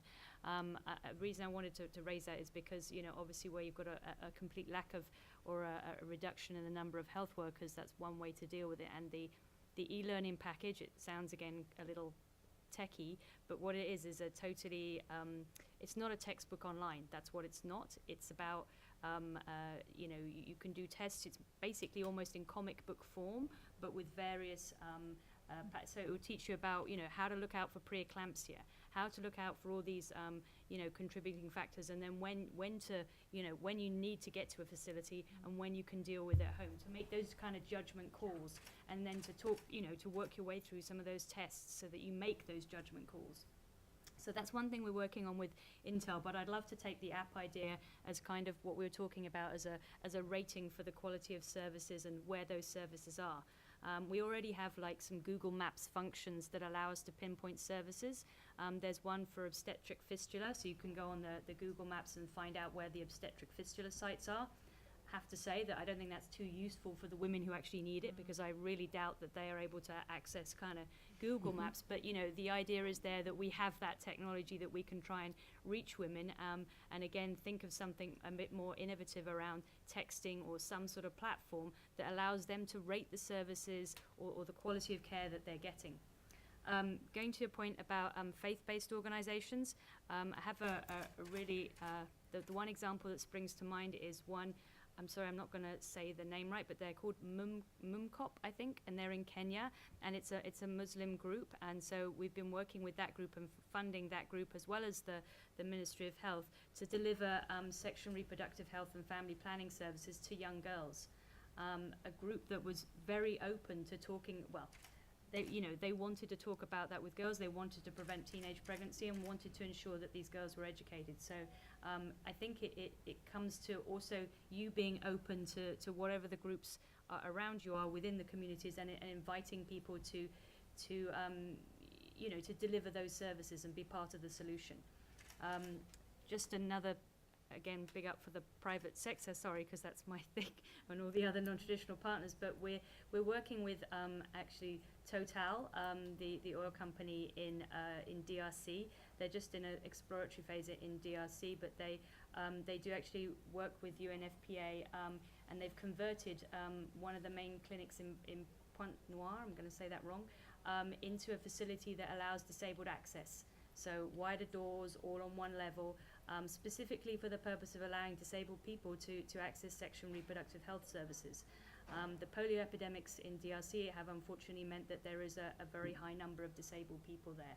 A reason I wanted to raise that is because, obviously where you've got a complete lack of or a reduction in the number of health workers, that's one way to deal with it. And the e-learning package, it sounds again a little techie, but what it is a totally, it's not a textbook online. That's what it's not. It's about, you can do tests. It's basically almost in comic book form, but with various, so it will teach you about, how to look out for preeclampsia, how to look out for all these, contributing factors, and then when to, when you need to get to a facility and when you can deal with it at home, to make those kind of judgment calls, and then to talk, to work your way through some of those tests so that you make those judgment calls. So that's one thing we're working on with Intel, but I'd love to take the app idea as kind of what we were talking about as a rating for the quality of services and where those services are. We already have like some Google Maps functions that allow us to pinpoint services. There's one for obstetric fistula, so you can go on the Google Maps and find out where the obstetric fistula sites are. Have to say that I don't think that's too useful for the women who actually need it, because I really doubt that they are able to access kind of Google Maps. But you know, the idea is there that we have that technology that we can try and reach women, and again think of something a bit more innovative around texting or some sort of platform that allows them to rate the services or the quality of care that they're getting. Going to your point about faith-based organizations, I have a really, the one example that springs to mind is one, I'm sorry, I'm not going to say the name right, but they're called Mumkop, I think, and they're in Kenya, and it's a Muslim group, and so we've been working with that group and funding that group as well as the Ministry of Health to deliver sexual and reproductive health and family planning services to young girls. A group that was very open to talking, well, they wanted to talk about that with girls. They wanted to prevent teenage pregnancy and wanted to ensure that these girls were educated. So I think it comes to also you being open to whatever the groups around you are within the communities, and inviting people to deliver those services and be part of the solution. Just another, again, big up for the private sector, sorry, because that's my thing, and all the other non-traditional partners, but we're working with actually Total, the oil company in DRC. They're just in an exploratory phase in DRC, but they do actually work with UNFPA, and they've converted one of the main clinics in Pointe Noire, I'm going to say that wrong, into a facility that allows disabled access. So wider doors, all on one level, specifically for the purpose of allowing disabled people to access sexual and reproductive health services. The polio epidemics in DRC have unfortunately meant that there is a very high number of disabled people there.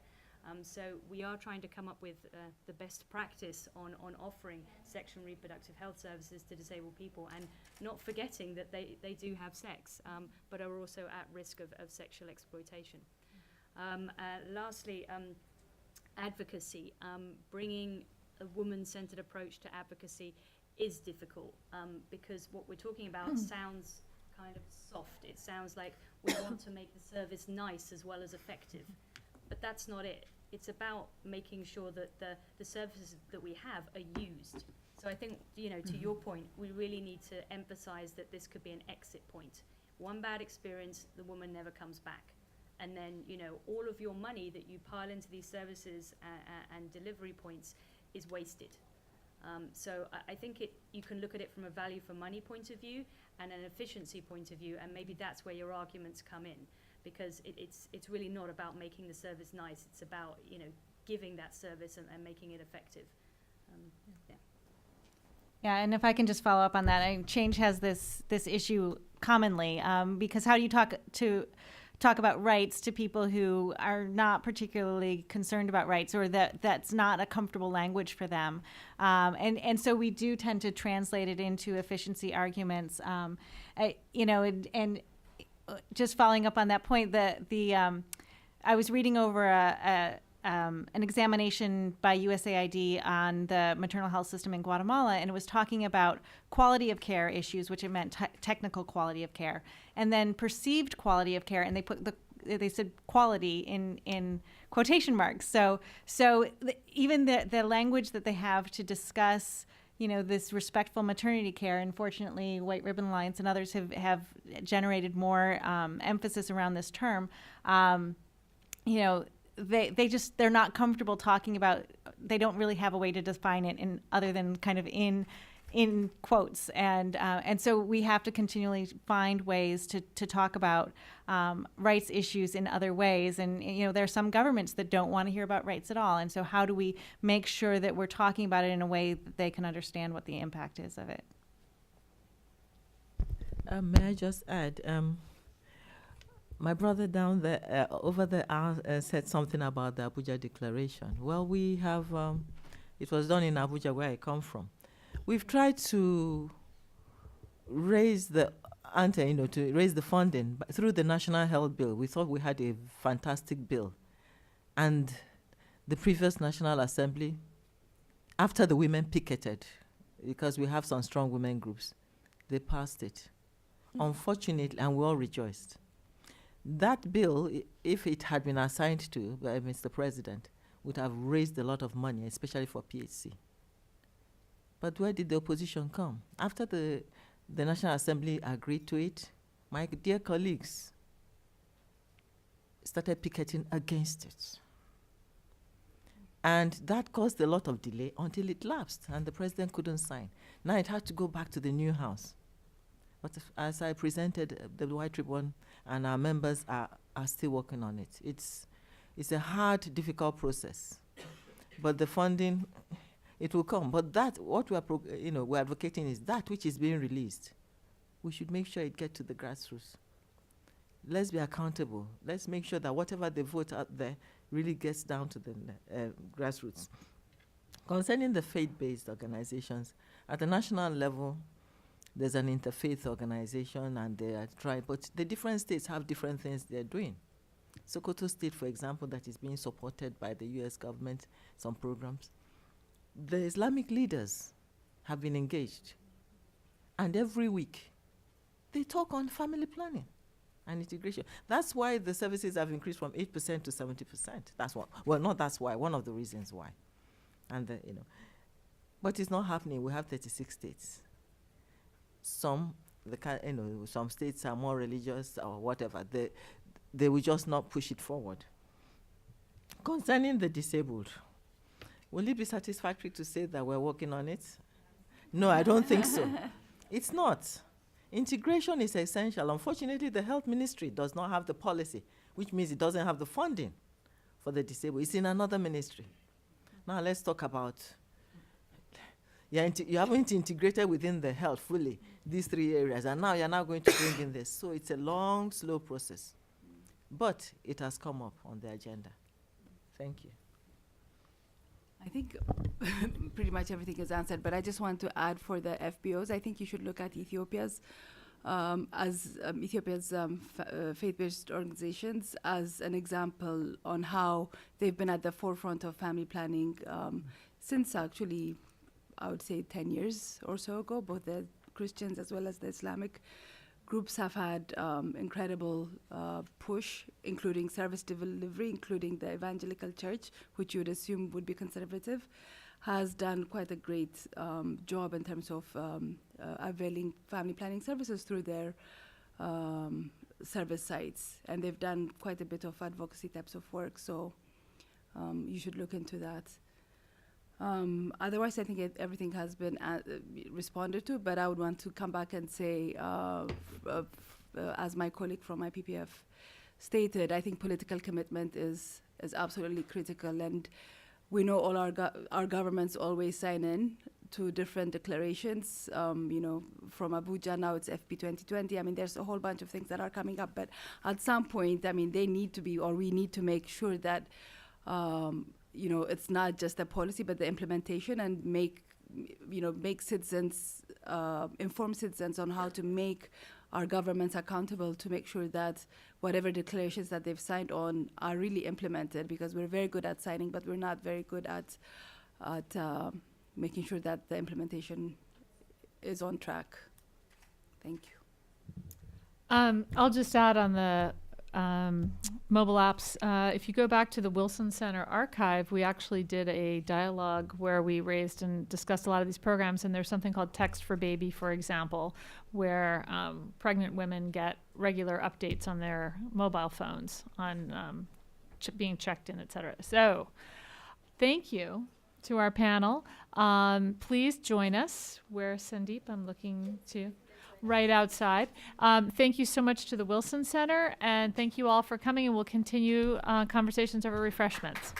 So we are trying to come up with the best practice on offering sexual and reproductive health services to disabled people, and not forgetting that they do have sex, but are also at risk of sexual exploitation. Lastly, advocacy. Bringing a woman-centered approach to advocacy is difficult, because what we're talking about sounds kind of soft. It sounds like we want to make the service nice as well as effective, but that's not it. It's about making sure that the services that we have are used. So I think, to your point, we really need to emphasize that this could be an exit point. One bad experience, the woman never comes back. And then, all of your money that you pile into these services and delivery points is wasted. So I think you can look at it from a value for money point of view and an efficiency point of view, and maybe that's where your arguments come in, because it's really not about making the service nice. It's about giving that service and making it effective. Yeah. Yeah, and if I can just follow up on that, Change has this issue commonly, because how do you talk about rights to people who are not particularly concerned about rights, or that's not a comfortable language for them, and so we do tend to translate it into efficiency arguments, and just following up on that point, I was reading over an examination by USAID on the maternal health system in Guatemala, and it was talking about quality of care issues, which it meant technical quality of care, and then perceived quality of care, and they said quality in quotation marks. So even the language that they have to discuss, this respectful maternity care, unfortunately, White Ribbon Alliance and others have generated more emphasis around this term. They're not comfortable talking about. They don't really have a way to define it other than kind of in quotes, and so we have to continually find ways to talk about rights issues in other ways. And there are some governments that don't want to hear about rights at all. And so how do we make sure that we're talking about it in a way that they can understand what the impact is of it? May I just add? My brother down there, over there, said something about the Abuja Declaration. Well, we have, it was done in Abuja, where I come from. We've tried to raise the to raise the funding through the National Health Bill. We thought we had a fantastic bill, and the previous National Assembly, after the women picketed, because we have some strong women groups, they passed it. Unfortunately, and we all rejoiced. That bill, if it had been assigned to by Mr. President, would have raised a lot of money, especially for PHC. But where did the opposition come? After the National Assembly agreed to it, my dear colleagues started picketing against it. And that caused a lot of delay until it lapsed, and the president couldn't sign. Now it had to go back to the new house. But as I presented, the White Ribbon and our members are still working on it. It's a hard, difficult process. But the funding, it will come. But that, what we're advocating is that which is being released. We should make sure it gets to the grassroots. Let's be accountable. Let's make sure that whatever they vote out there really gets down to the grassroots. Concerning the faith-based organizations, at the national level, there's an interfaith organization and they are trying, but the different states have different things they're doing. Sokoto State, for example, that is being supported by the US government, some programs. The Islamic leaders have been engaged. And every week, they talk on family planning and integration. That's why the services have increased from 8% to 70%. That's what, well, not that's why, one of the reasons why. And, but it's not happening. We have 36 states. Some states are more religious or whatever. They will just not push it forward. Concerning the disabled, will it be satisfactory to say that we're working on it? No, I don't think so. It's not. Integration is essential. Unfortunately, the health ministry does not have the policy, which means it doesn't have the funding for the disabled. It's in another ministry. Now let's talk about, you haven't integrated within the health fully these 3 areas, and now you're now going to bring in this. So it's a long, slow process. But it has come up on the agenda. Thank you. I think pretty much everything is answered, but I just want to add for the FBOs, I think you should look at Ethiopia's faith-based organizations as an example on how they've been at the forefront of family planning since actually, I would say 10 years or so ago. Both the Christians as well as the Islamic groups have had incredible push, including service delivery, including the evangelical church, which you would assume would be conservative, has done quite a great job in terms of availing family planning services through their service sites. And they've done quite a bit of advocacy types of work, so you should look into that. Otherwise, I think everything has been responded to, but I would want to come back and say, as my colleague from IPPF stated, I think political commitment is absolutely critical, and we know all our governments always sign in to different declarations, from Abuja, now it's FP 2020. I mean, there's a whole bunch of things that are coming up, but at some point, I mean, they need to be, or we need to make sure that it's not just a policy, but the implementation, and make citizens, inform citizens on how to make our governments accountable, to make sure that whatever declarations that they've signed on are really implemented, because we're very good at signing, but we're not very good at making sure that the implementation is on track. Thank you. I'll just add on the mobile apps. If you go back to the Wilson Center archive, we actually did a dialogue where we raised and discussed a lot of these programs, and there's something called Text for Baby, for example, where pregnant women get regular updates on their mobile phones on being checked in, et cetera. So thank you to our panel. Please join us. Where's Sandeep? I'm looking to right outside. Thank you so much to the Wilson Center, and thank you all for coming, and we'll continue conversations over refreshments.